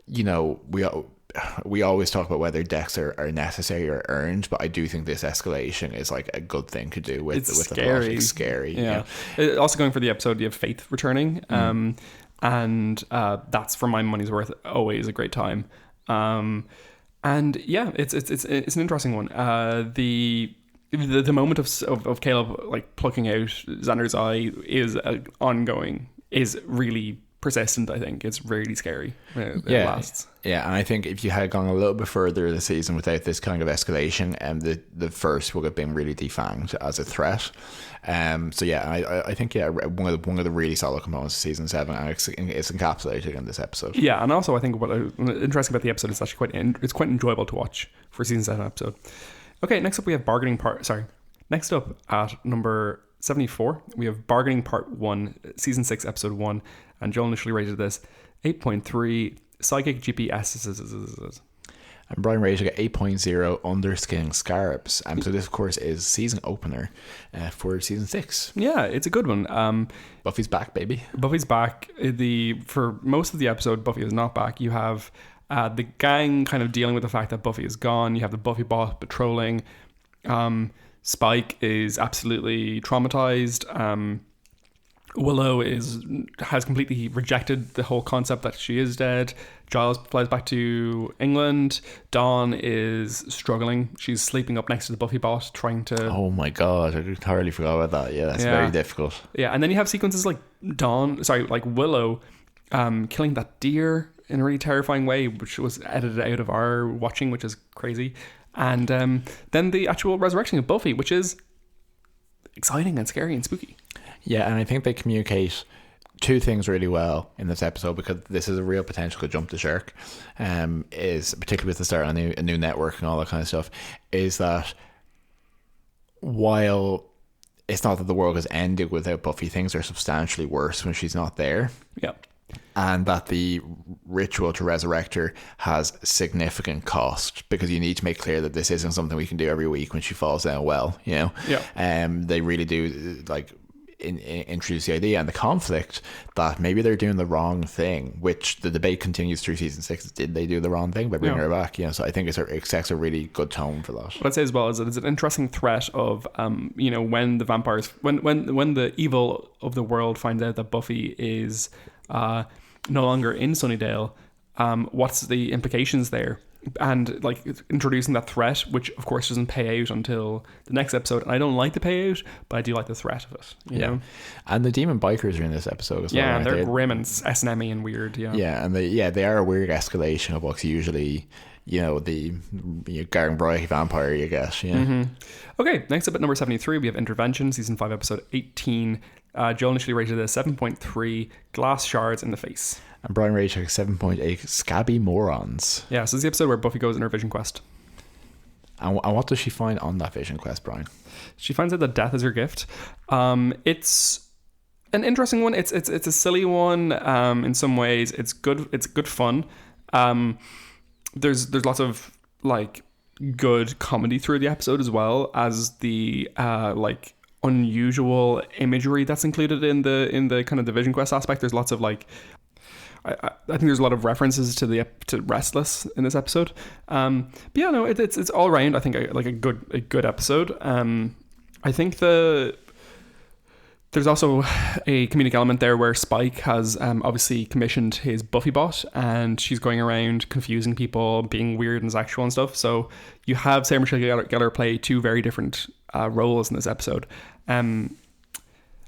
you know, we always talk about whether deaths are necessary or earned, but I do think this escalation is like a good thing to do with the plot. It's scary. Yeah. Also going for the episode, you have Faith returning, and that's, for my money's worth, always a great time. And yeah, it's an interesting one. The moment of Caleb like plucking out Xander's eye is ongoing, is really persistent. I think it's really scary when it lasts. Yeah, and I think if you had gone a little bit further in the season without this kind of escalation, the First would have been really defanged as a threat. So yeah, I think one of the really solid components of season 7, and it's encapsulated in this episode. Yeah, and also I think what interesting about the episode is actually quite enjoyable to watch for season 7 episode. Okay, next up we have Next up at number 74, we have Bargaining Part 1, season 6, episode 1, and Joel initially rated this 8.3 psychic GPS. And Brian rated it 8.0 Underskin Scarabs. So this, of course, is season opener for season 6. Yeah, it's a good one. Buffy's back, baby. Buffy's back. For most of the episode, Buffy is not back. You have the gang kind of dealing with the fact that Buffy is gone. You have the Buffy boss patrolling. Spike is absolutely traumatized. Willow has completely rejected the whole concept that she is dead. Giles flies back to England. Dawn is struggling. She's sleeping up next to the Buffy bot, trying to... Oh my god, I entirely forgot about that. Yeah, that's very difficult. Yeah, and then you have sequences like Willow killing that deer in a really terrifying way, which was edited out of our watching, which is crazy. And then the actual resurrection of Buffy, which is exciting and scary and spooky. Yeah, and I think they communicate two things really well in this episode, because this is a real potential to jump the shark, is particularly with the start of a new network and all that kind of stuff, is that while it's not that the world has ended without Buffy, things are substantially worse when she's not there. Yeah. And that the ritual to resurrect her has significant cost, because you need to make clear that this isn't something we can do every week when she falls down well, you know? Yeah. They really do, like, introduce the idea and the conflict that maybe they're doing the wrong thing, which the debate continues through season 6. Did they do the wrong thing by bringing her back? You know, so I think it sets a really good tone for that. What I'd say as well is that it's an interesting threat of when the vampires, when the evil of the world finds out that Buffy is no longer in Sunnydale, what's the implications there? And like introducing that threat, which of course doesn't pay out until the next episode. And I don't like the payout, but I do like the threat of it. You know? And the demon bikers are in this episode as well. Yeah, and they're grim and S&M-y and weird. Yeah, and they are a weird escalation of what's usually, the garden variety vampire, I guess. Yeah. Mm-hmm. Okay, next up at number 73, we have Intervention, season 5, episode 18. Joel initially rated it as 7.3 glass shards in the face. And Brian rated 7.8 scabby morons. Yeah, so it's the episode where Buffy goes on her vision quest. And what does she find on that vision quest, Brian? She finds out that death is her gift. It's an interesting one. It's a silly one. In some ways, it's good. It's good fun. There's lots of like good comedy through the episode, as well as the like unusual imagery that's included in the kind of the vision quest aspect. There's lots of like. I think there's a lot of references to Restless in this episode. But yeah, no, it's all around. I think like a good episode. I think there's also a comedic element there where Spike has obviously commissioned his Buffy bot, and she's going around confusing people, being weird and sexual and stuff. So you have Sarah Michelle Gellar play two very different roles in this episode.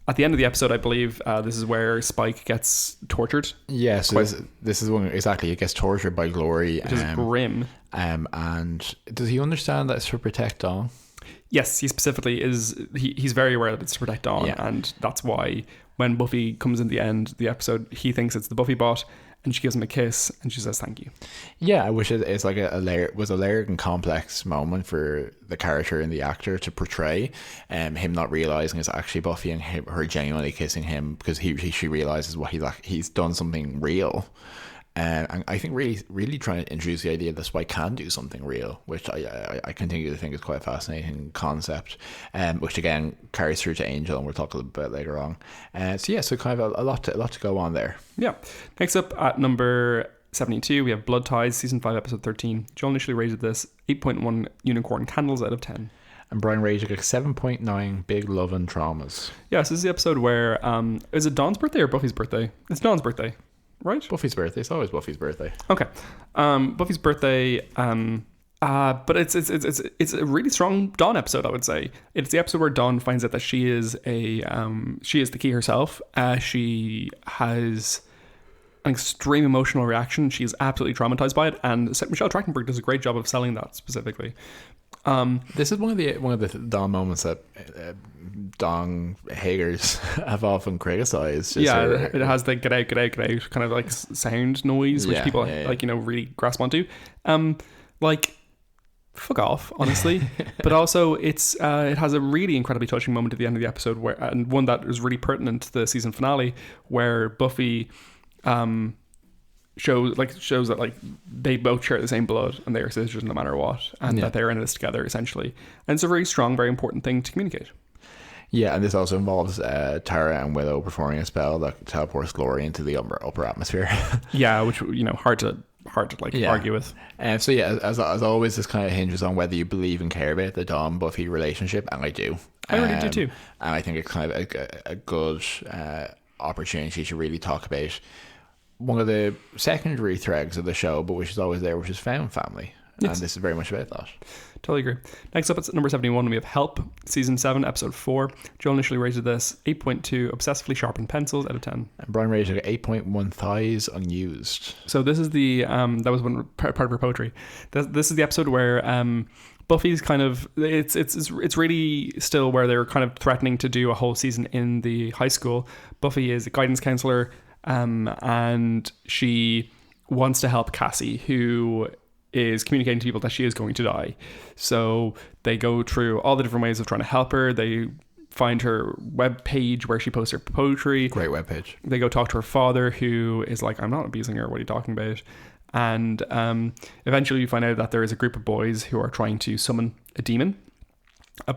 At the end of the episode, I believe this is where Spike gets tortured. Yeah, so this is one exactly. He gets tortured by Glory, which is grim. And does he understand that it's to protect Dawn? Yes, he specifically is. He's very aware that it's to protect Dawn, and that's why when Buffy comes in the end of the episode, he thinks it's the Buffy bot, and she gives him a kiss, and she says thank you. Yeah, I wish it's like a layered and complex moment for the character and the actor to portray, him not realizing it's actually Buffy, and her genuinely kissing him because she realizes what he's done something real. And I think really trying to introduce the idea that Spike can do something real, which I continue to think is quite a fascinating concept, which again carries through to Angel, and we'll talk a little bit later on. So kind of a lot to go on there. Yeah. Next up at number 72, we have Blood Ties, season 5, episode 13. Joel initially rated this 8.1 unicorn candles out of 10. And Brian rated it 7.9 big love and traumas. Yeah, so this is the episode where is it Dawn's birthday or Buffy's birthday? It's Dawn's birthday. Right? Buffy's birthday. It's always Buffy's birthday. Okay. Buffy's birthday. But it's a really strong Dawn episode, I would say. It's the episode where Dawn finds out that she is the key herself. She has an extreme emotional reaction. She is absolutely traumatized by it, and Michelle Trachtenberg does a great job of selling that specifically. This is one of the Dawn moments that Dawn haters have often criticized. It has the get out kind of like sound noise, which people really grasp onto. Like, fuck off, honestly. But also it has a really incredibly touching moment at the end of the episode and one that is really pertinent to the season finale, where Buffy shows that like they both share the same blood and they are sisters no matter what, and that they're in this together essentially. And it's a very strong, very important thing to communicate. Yeah, and this also involves Tara and Willow performing a spell that teleports Glory into the upper atmosphere. Yeah, which hard to hard to like argue with. So yeah, as always, this kind of hinges on whether you believe and care about the Dawn Buffy relationship, and I do. I really do too. And I think it's kind of a good opportunity to really talk about one of the secondary threads of the show, but which is always there, which is found family. Yes. And this is very much about that. Totally agree. Next up, it's number 71. We have Help, Season 7, Episode 4. Joel initially rated this 8.2 obsessively sharpened pencils out of 10. And Brian rated 8.1 thighs unused. So this is the, that was one part of her poetry. This is the episode where Buffy's kind of, it's really still where they're kind of threatening to do a whole season in the high school. Buffy is a guidance counselor, and she wants to help Cassie, who is communicating to people that she is going to die. So they go through all the different ways of trying to help her. They find her web page where she posts her poetry. Great web page. They go talk to her father, who is like, I'm not abusing her, what are you talking about? And eventually you find out that there is a group of boys who are trying to summon a demon.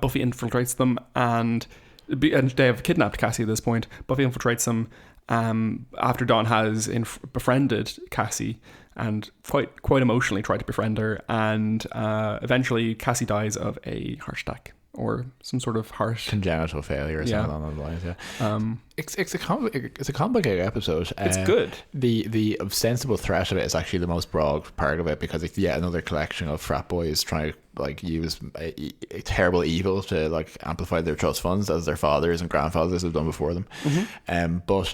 Buffy infiltrates them, and they have kidnapped Cassie at this point. Buffy infiltrates them after Dawn has befriended Cassie and quite emotionally tried to befriend her, and eventually Cassie dies of a heart attack or some sort of heart congenital failure or something along those lines. It's a complicated episode. It's good. The ostensible threat of it is actually the most broad part of it, because it's yet another collection of frat boys trying to like use a terrible evil to like amplify their trust funds, as their fathers and grandfathers have done before them. But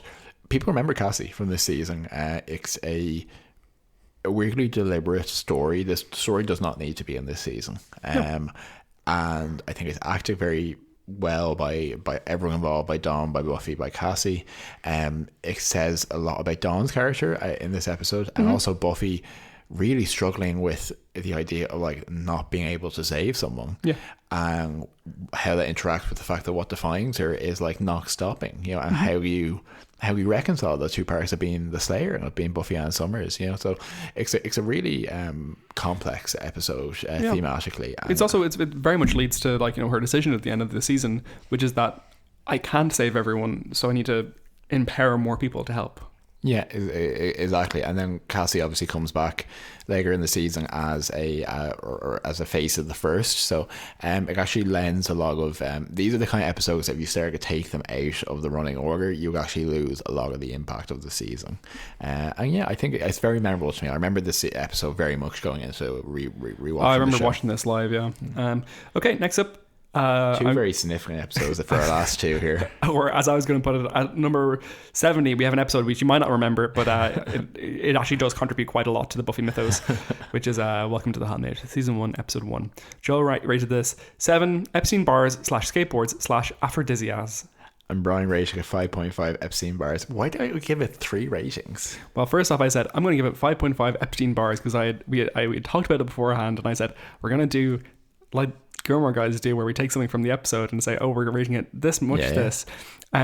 people remember Cassie from this season. It's a weirdly deliberate story. This story does not need to be in this season. And I think it's acted very well by everyone involved, by Dawn, by Buffy, by Cassie. It says a lot about Dawn's character in this episode, and also Buffy really struggling with the idea of like not being able to save someone, and how that interacts with the fact that what defines her is like not stopping, you know, and how you reconcile the two parts of being the Slayer and of being Buffy Ann Summers, you know. So it's a really complex episode thematically. And it very much leads to like, you know, her decision at the end of the season, which is that I can't save everyone, so I need to empower more people to help. Yeah, exactly. And then Cassie obviously comes back later in the season as a face of the first. So it actually lends a lot of these are the kind of episodes that if you start to take them out of the running order, you actually lose a lot of the impact of the season. And yeah, I think it's very memorable to me. I remember this episode very much going into rewatching. I remember watching this live. Yeah. Okay, next up. Two very significant episodes for our last two here. Or as I was going to put it, at number 70, we have an episode which you might not remember, but it actually does contribute quite a lot to the Buffy mythos, which is Welcome to the Handmaid, Season 1, Episode 1. Joel rated this 7 Epstein bars / skateboards / aphrodisias. And Brian rating it 5.5 Epstein bars. Why did I give it 3 ratings? Well, first off, I said I'm going to give it 5.5 Epstein bars because we had talked about it beforehand, and I said we're going to do like Gilmore guys do, where we take something from the episode and say, oh, we're rating it this much, this.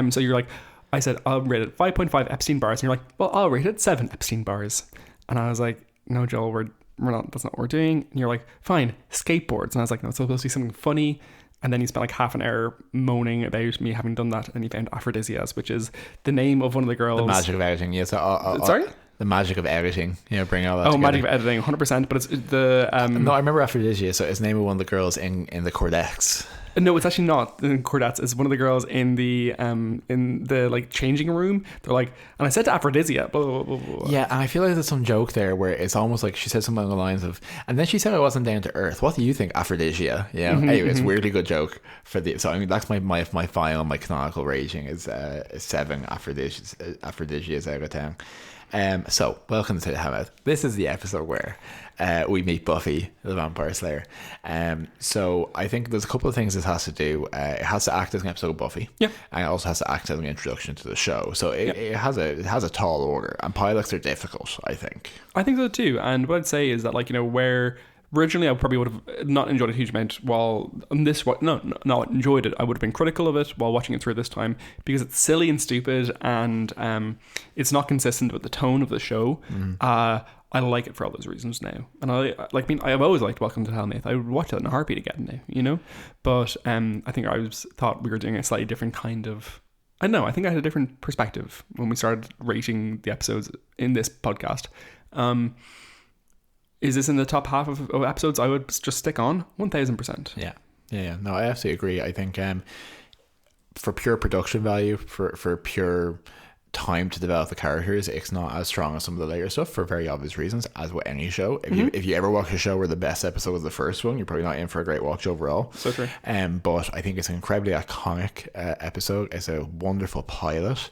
So you're like, I said, I'll rate it 5.5 Epstein bars. And you're like, well, I'll rate it 7 Epstein bars. And I was like, no, Joel, we're not, that's not what we're doing. And you're like, fine, skateboards. And I was like, no, it's supposed to be something funny. And then you spent like half an hour moaning about me having done that. And you found aphrodisias, which is the name of one of the girls. The magic of editing, yes. Sorry? The magic of editing, you know, bring all that together. Magic of editing, 100%. But it's the... No, I remember Aphrodisia, so it's the name of one of the girls in the Cordettes. No, it's actually not in Cordettes. It's one of the girls in the like changing room. They're like, and I said to Aphrodisia, blah, blah, blah, blah. Yeah, and I feel like there's some joke there where it's almost like she said something along the lines of, and then she said I wasn't down to earth. What do you think, Aphrodisia? Yeah. Anyway, it's a weirdly good joke for the. So I mean, that's my final, my canonical rating is 7 Aphrodisias out of 10. So welcome to the Hamlet. This is the episode where we meet Buffy the Vampire Slayer. So I think there's a couple of things this has to do. It has to act as an episode of Buffy, and it also has to act as an introduction to the show. So it has a tall order, and pilots are difficult. I think so too. And what I'd say is that, like, you know, where originally I probably would have not enjoyed it a huge amount while not enjoyed it. I would have been critical of it while watching it through this time because it's silly and stupid, and it's not consistent with the tone of the show. I like it for all those reasons now, and I've always liked Welcome to Hellmouth. I would watch it in a heartbeat again now, you know. But I think thought we were doing a slightly different kind of. I don't know. I think I had a different perspective when we started rating the episodes in this podcast. is this in the top half of episodes I would just stick on 1000%. Yeah. No, I absolutely agree. I think for pure production value, for pure time to develop the characters, it's not as strong as some of the later stuff for very obvious reasons, as with any show. If you ever watch a show where the best episode was the first one, you're probably not in for a great watch overall. So true. But I think it's an incredibly iconic episode. It's a wonderful pilot.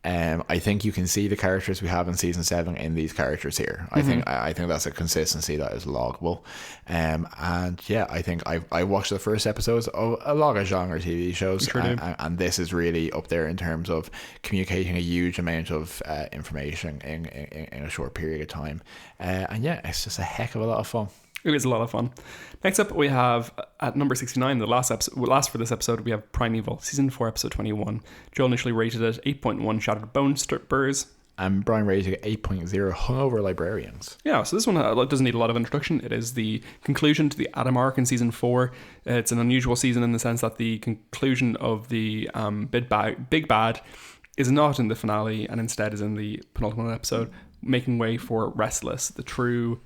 I think you can see the characters we have in season 7 in these characters here. I think that's a consistency that is loggable. And yeah, I think I watched the first episodes of a lot of genre TV shows, and this is really up there in terms of communicating a huge amount of information in a short period of time. And yeah, it's just a heck of a lot of fun. It is a lot of fun. Next up, we have at number 69, the last for this episode, we have Primeval, season 4, episode 21. Joel initially rated it 8.1 shattered bone spurs. And Brian rated it 8.0 hungover librarians. Yeah, so this one doesn't need a lot of introduction. It is the conclusion to the Adam arc in season 4. It's an unusual season in the sense that the conclusion of the big bad is not in the finale and instead is in the penultimate episode, making way for Restless, the true,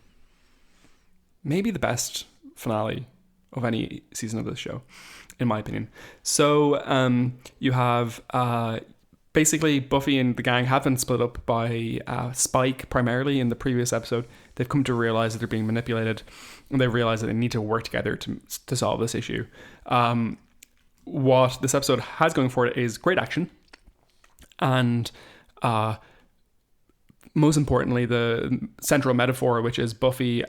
maybe the best finale of any season of this show, in my opinion. So you have basically Buffy and the gang have been split up by Spike primarily in the previous episode. They've come to realize that they're being manipulated, and they realize that they need to work together to solve this issue. What this episode has going for it is great action, and most importantly, the central metaphor, which is Buffy,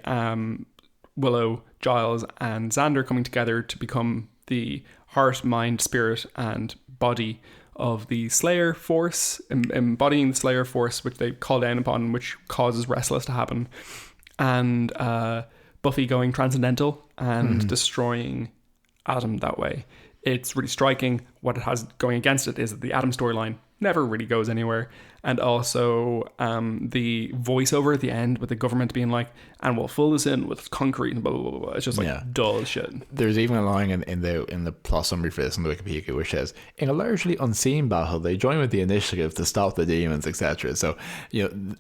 Willow, Giles, and Xander coming together to become the heart, mind, spirit, and body of the Slayer force, embodying the Slayer force, which they call down upon, which causes Restless to happen, and Buffy going transcendental and destroying Adam that way. It's really striking. What it has going against it is that the Adam storyline never really goes anywhere, and also the voiceover at the end with the government being like, and we'll fill this in with concrete and blah blah blah blah. It's just like dull shit. There's even a line in the plot summary for this in the Wikipedia which says, in a largely unseen battle they join with the initiative to stop the demons, etc. So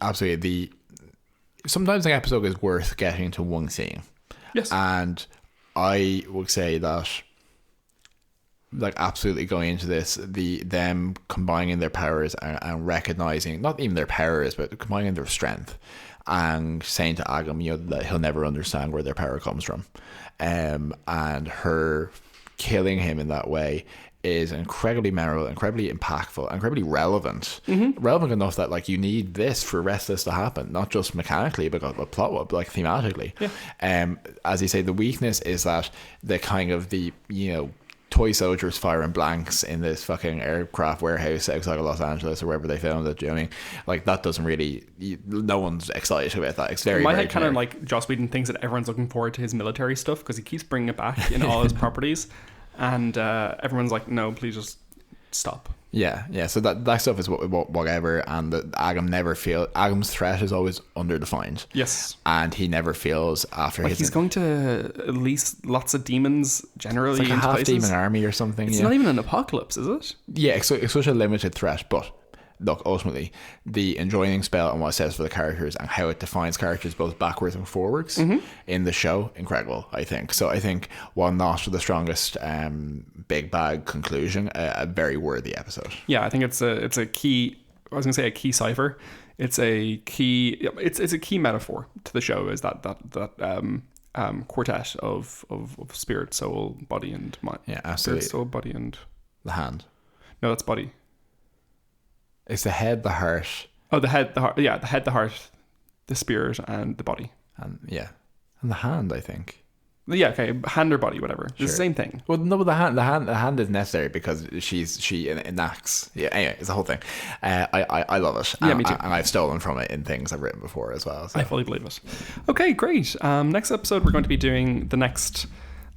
absolutely, sometimes an episode is worth getting to one scene. Yes. And I would say that, like, absolutely going into this, them combining their powers and recognizing not even their powers, but combining their strength, and saying to Agam, that he'll never understand where their power comes from, and her killing him in that way is incredibly memorable, incredibly impactful, incredibly relevant. Relevant enough that, like, you need this for Restless to happen, not just mechanically, but plot, like, thematically. As you say, the weakness is that the kind of toy soldiers firing blanks in this fucking aircraft warehouse outside of Los Angeles or wherever they filmed it. Do you know what I mean? Like, that doesn't really, no one's excited about that. It's very, my head kind of like Joss Whedon thinks that everyone's looking forward to his military stuff because he keeps bringing it back in all his properties, and everyone's like, no, please just stop. Yeah. So that stuff is whatever, and Agam's threat is always underdefined. Yes, and he never feels after he's going to release lots of demons generally. It's like a half demon army or something. It's not even an apocalypse, is it? Yeah, it's such a limited threat, but look, ultimately, the enjoining spell and what it says for the characters and how it defines characters both backwards and forwards in the show, incredible, I think. So I think, while not the strongest big bag conclusion, a very worthy episode. Yeah, I think it's a key. I was going to say a key cipher. It's a key. It's a key metaphor to the show. Is that quartet of spirit, soul, body, and mind. Yeah, absolutely. Spirit, soul, body, and the hand. No, that's body. It's the head, the heart. Oh, the head, the heart. Yeah, the head, the heart, the spirit, and the body. And the hand, I think. Yeah, okay, hand or body, whatever. It's the same thing. Well, no, the hand is necessary because she enacts. Yeah, anyway, it's the whole thing. I love it. Yeah, me too. And I've stolen from it in things I've written before as well. So. I fully believe it. Okay, great. Next episode, we're going to be doing the next.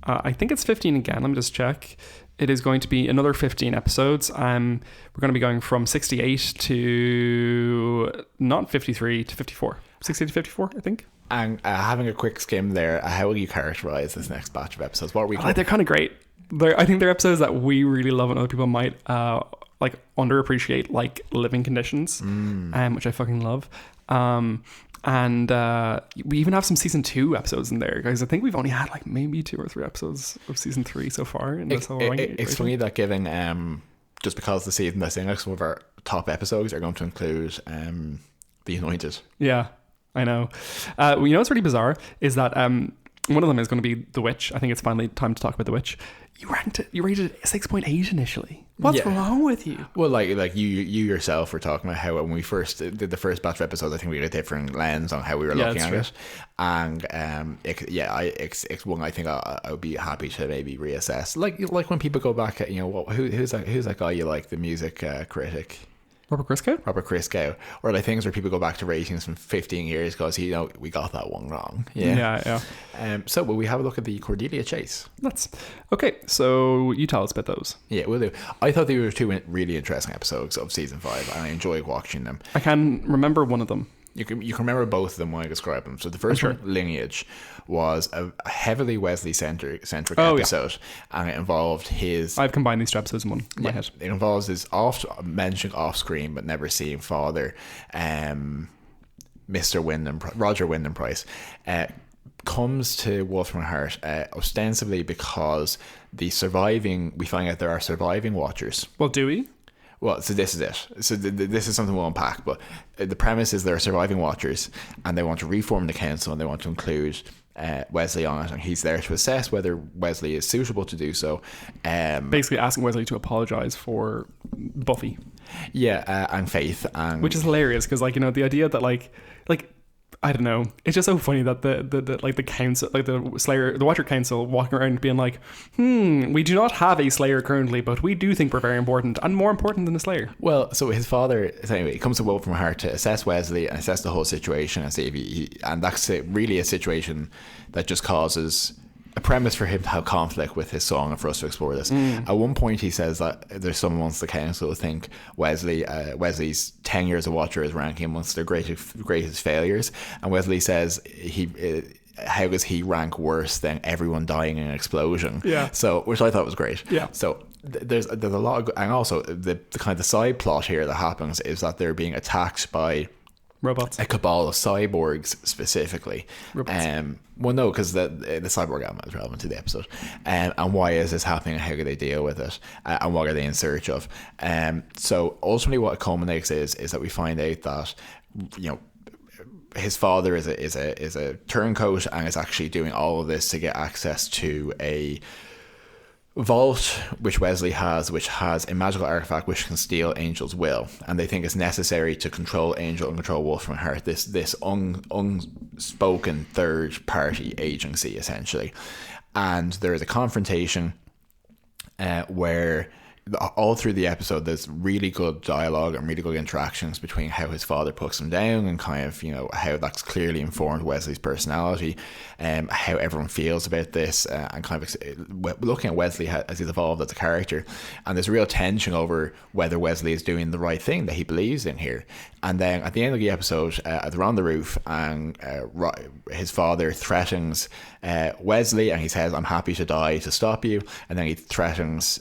I think it's 15 again. Let me just check. It is going to be another 15 episodes. We're going to be going from 68 to not 53 to 54. 68 to 54, I think. And having a quick skim there, how will you characterize this next batch of episodes? What are we? They're kind of great. I think they're episodes that we really love and other people might like underappreciate, like Living Conditions, which I fucking love. And we even have some season 2 episodes in there, guys. I think we've only had like maybe 2 or 3 episodes of season 3 so far in this whole ranking. It's funny that given just because the season that's in, like, some of our top episodes are going to include The Anointed. Yeah, I know. You know what's really bizarre is that one of them is going to be The Witch. I think it's finally time to talk about The Witch. You rated it 6.8 initially. What's wrong with you? Well, like you yourself were talking about how when we first did the first batch of episodes, I think we had a different lens on how we were looking at it, and it's one I think I would be happy to maybe reassess. Like when people go back at, you know, who's that guy you like, the music critic. Robert Christgau, or like things where people go back to ratings from 15 years because, you know, we got that one wrong. Yeah. So will we have a look at the Cordelia Chase? Let's. Okay, so you tell us about those. Yeah, we'll do. I thought they were 2 really interesting episodes of season 5, and I enjoyed watching them. I can remember one of them. You can remember both of them when I describe them. So the first one, Lineage, was a heavily Wesley-centric episode, and it involved his... I've combined these 2 episodes in one in my head. It involves his mentioned off-screen but never seen father, Roger Wyndham Price, comes to Wolf from Heart ostensibly because we find out there are surviving Watchers. Well, do we? Well, so this is it. So this is something we'll unpack, but the premise is there are surviving Watchers, and they want to reform the council, and they want to include Wesley on it, and he's there to assess whether Wesley is suitable to do so. Basically asking Wesley to apologise for Buffy. Yeah, and Faith. Which is hilarious, because, like, you know, the idea that, like I don't know. It's just so funny that the council, like the Slayer, the Watcher Council, walking around being like, we do not have a Slayer currently, but we do think we're very important and more important than the Slayer. Well, so his father, anyway, he comes to Wolf from Heart to assess Wesley and assess the whole situation and see if and that's really a situation that just causes a premise for him to have conflict with his song and for us to explore this. At one point he says that there's someone amongst the council who think Wesley's 10 years of Watcher is ranking amongst their greatest failures, and Wesley says how does he rank worse than everyone dying in an explosion? So, which I thought was great. So there's a lot of, and also the kind of the side plot here that happens is that they're being attacked by robots, a cabal of cyborgs specifically. Well, no, because the cyborg element is relevant to the episode. And why is this happening, and how do they deal with it, and what are they in search of? So ultimately what it culminates is that we find out that, you know, his father is a turncoat and is actually doing all of this to get access to a vault which Wesley has, which has a magical artifact which can steal Angel's will, and they think it's necessary to control Angel and control Wolf from Heart, this unspoken third party agency essentially. And there is a confrontation where all through the episode there's really good dialogue and really good interactions between how his father puts him down and kind of, you know, how that's clearly informed Wesley's personality, how everyone feels about this, and kind of looking at Wesley as he's evolved as a character. And there's real tension over whether Wesley is doing the right thing that he believes in here. And then at the end of the episode, they're on the roof, and his father threatens Wesley, and he says, "I'm happy to die to stop you." And then he threatens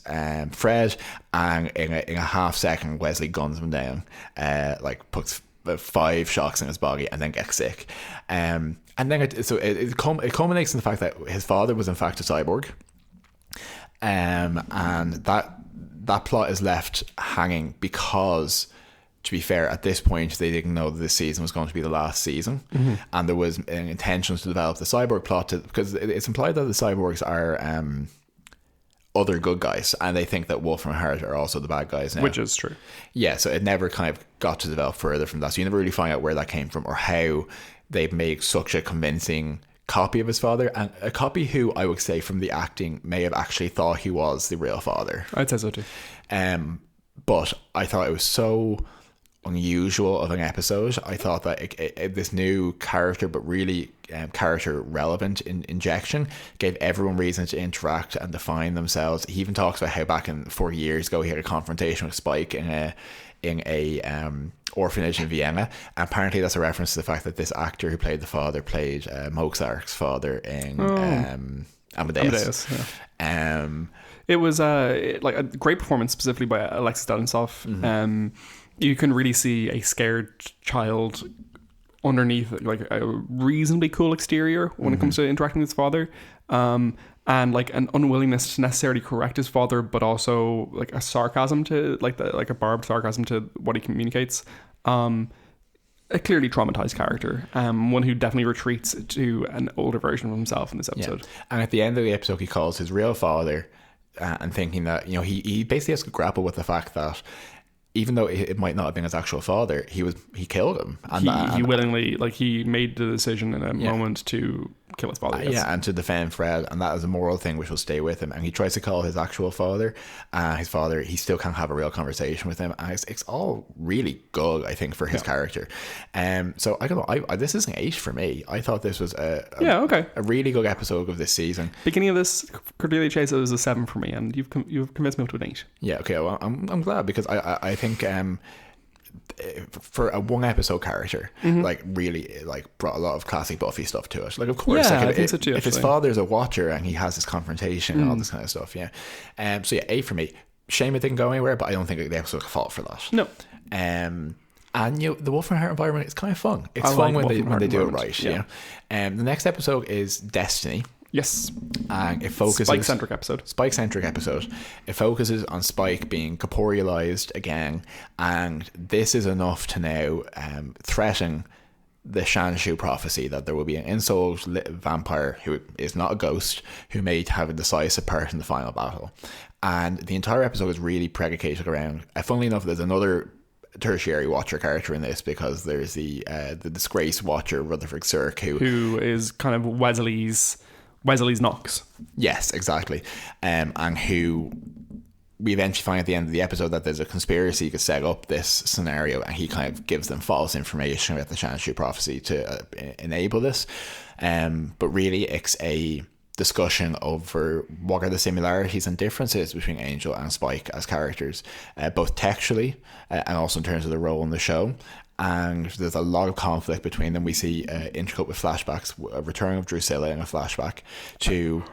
Fred, and in a half second Wesley guns him down, like puts 5 shocks in his body, and then gets sick. And then it culminates in the fact that his father was in fact a cyborg, and that plot is left hanging because, to be fair, at this point they didn't know that this season was going to be the last season, and there was intentions to develop the cyborg plot because it's implied that the cyborgs are other good guys, and they think that Wolf from Heart are also the bad guys now, which is true. Yeah, so it never kind of got to develop further from that, so you never really find out where that came from or how they made such a convincing copy of his father, and a copy who I would say from the acting may have actually thought he was the real father. I'd say so too. But I thought it was so unusual of an episode. I thought that this new character, but really character relevant injection, gave everyone reason to interact and define themselves. He even talks about how back in 40 years ago he had a confrontation with Spike in a orphanage in Vienna, and apparently that's a reference to the fact that this actor who played the father played Mozart's father in Amadeus. It was like a great performance, specifically by Alexis Dalensoff. You can really see a scared child underneath like a reasonably cool exterior when it comes to interacting with his father, and like an unwillingness to necessarily correct his father, but also like a sarcasm to like a barbed sarcasm to what he communicates. A clearly traumatized character, one who definitely retreats to an older version of himself in this episode. And at the end of the episode, he calls his real father, and thinking that, you know, he basically has to grapple with the fact that even though it might not have been his actual father, he killed him. And he willingly, like, he made the decision in a moment to kill his father. Yeah, and to defend Fred, and that is a moral thing which will stay with him. And he tries to call his actual father, his father, he still can't have a real conversation with him. And it's all really good, I think, for his character. So I don't know, this is an 8 for me. I thought this was a really good episode of this season. Beginning of this, Cordelia Chase, it was a 7 for me, and you've convinced me up to an 8. Yeah, okay, well, I'm glad, because I think for a one episode character, like, really, like, brought a lot of classic Buffy stuff to it. Like, of course, I think so too, if his father's a watcher and he has this confrontation and all this kind of stuff, so yeah, 8 for me. Shame it didn't go anywhere, but I don't think the episode could fault for that. No. And you know, the Wolf and Heart environment is kind of fun. It's fun when they do it right. Yeah. The next episode is Destiny. Yes. And it focuses... Spike-centric episode. It focuses on Spike being corporealized again, and this is enough to now threaten the Shanshu prophecy that there will be an ensouled vampire who is not a ghost, who may have a decisive part in the final battle. And the entire episode is really predicated around... funnily enough, there's another tertiary watcher character in this, because there's the disgraced watcher, Rutherford Cirque, who is kind of Wesley's Knox. Yes, exactly. And who we eventually find at the end of the episode that there's a conspiracy to set up this scenario, and he kind of gives them false information about the Shanshu prophecy to enable this. But really, it's a discussion over what are the similarities and differences between Angel and Spike as characters, both textually and also in terms of the role in the show. And there's a lot of conflict between them. We see intricate with flashbacks, a return of Drusilla in a flashback to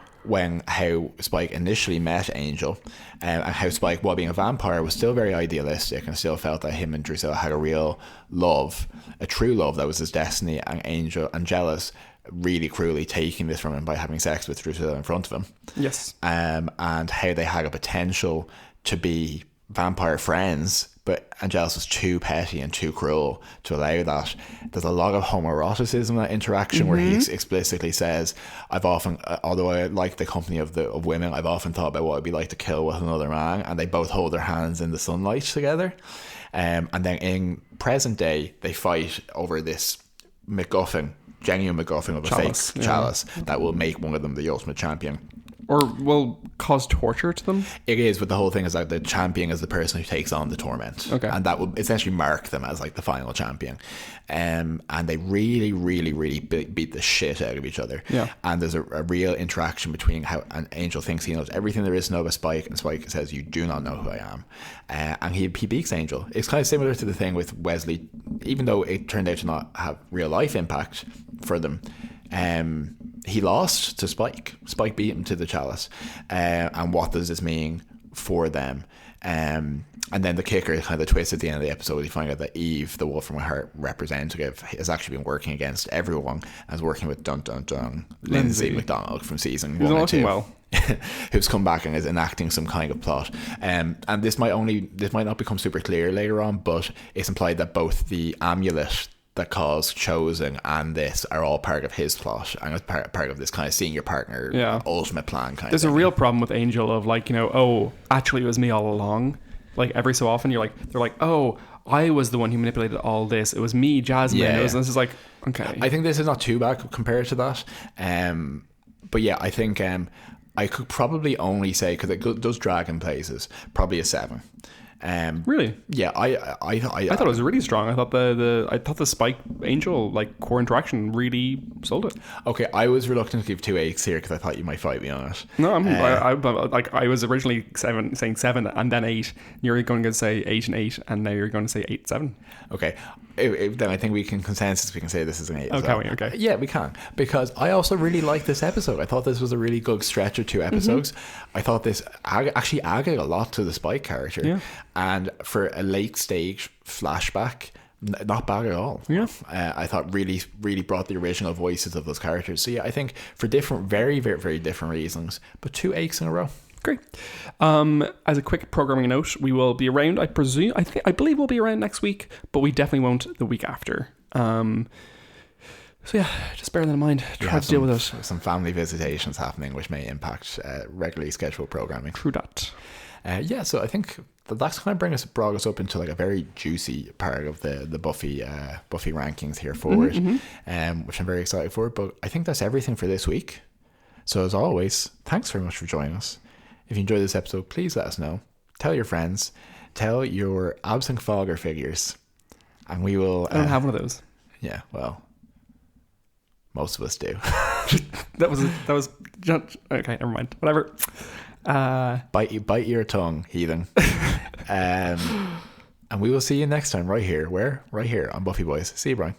how Spike initially met Angel, and how Spike, while being a vampire, was still very idealistic and still felt that him and Drusilla had a real love, a true love that was his destiny, and Angelus really cruelly taking this from him by having sex with Drusilla in front of him. Yes. And how they had a potential to be vampire friends, but Angelus was too petty and too cruel to allow that. There's a lot of homoeroticism in that interaction, where he explicitly says, I've often, although I like the company of women, I've often thought about what it'd be like to kill with another man, and they both hold their hands in the sunlight together. And then in present day, they fight over this genuine MacGuffin of a fake chalice that will make one of them the ultimate champion. Or will cause torture to them? It is, but the whole thing is that the champion is the person who takes on the torment. Okay. And that will essentially mark them as like the final champion. And they really, really, really beat the shit out of each other. Yeah. And there's a real interaction between how an Angel thinks he knows everything there is to know about Spike, and Spike says, you do not know who I am. And he beats Angel. It's kind of similar to the thing with Wesley, even though it turned out to not have real life impact for them. He lost to Spike. Spike beat him to the chalice. And what does this mean for them? And then the kicker, kind of the twist at the end of the episode, you find out that Eve, the Wolf from My Heart representative, has actually been working against everyone, and is working with Lindsay McDonald from season 1 and 2. Well. Who's come back and is enacting some kind of plot. And this might not become super clear later on, but it's implied that both the amulet that caused Chosen and this are all part of his plot, and it's part of this kind of senior partner ultimate plan kind There's of thing. A real problem with Angel of like, you know, oh, actually it was me all along. Like every so often they're like, oh, I was the one who manipulated all this. It was me, Jasmine. Yeah. This is like, okay. I think this is not too bad compared to that. But yeah, I think I could probably only say, because it does drag in places, probably a 7. Really? Yeah, I thought it was really strong. I thought the Spike Angel like core interaction really sold it. Okay, I was reluctant to give 2 8s here because I thought you might fight me on it. No, I was originally saying 7 and then 8. You're going to say 8 and 8, and now you're going to say 8 7. Okay, then I think we can say this is an 8. Okay, okay. Yeah, we can, because I also really liked this episode. I thought this was a really good stretch of 2 episodes. I thought this actually added a lot to the Spike character. Yeah. And for a late stage flashback, Not bad at all. Yeah. I thought really brought the original voices of those characters. So yeah, I think for different, very, very, very different reasons, but 2 aches in a row. Great. As a quick programming note, we will be around. I believe we'll be around next week, but we definitely won't the week after. So yeah, just bear that in mind. Try to deal with it. Some family visitations happening, which may impact regularly scheduled programming. True that. So I think that's kind of brought us up into like a very juicy part of the Buffy rankings here forward, which I'm very excited for. But I think that's everything for this week. So as always, thanks very much for joining us. If you enjoyed this episode, please let us know. Tell your friends. Tell your absent fogger figures, and we will. I don't have one of those. Yeah, well, most of us do. that was okay. Never mind. Whatever. Bite your tongue, heathen. And we will see you next time right here. Where? Right here on Buffy Boys. See you, Brian.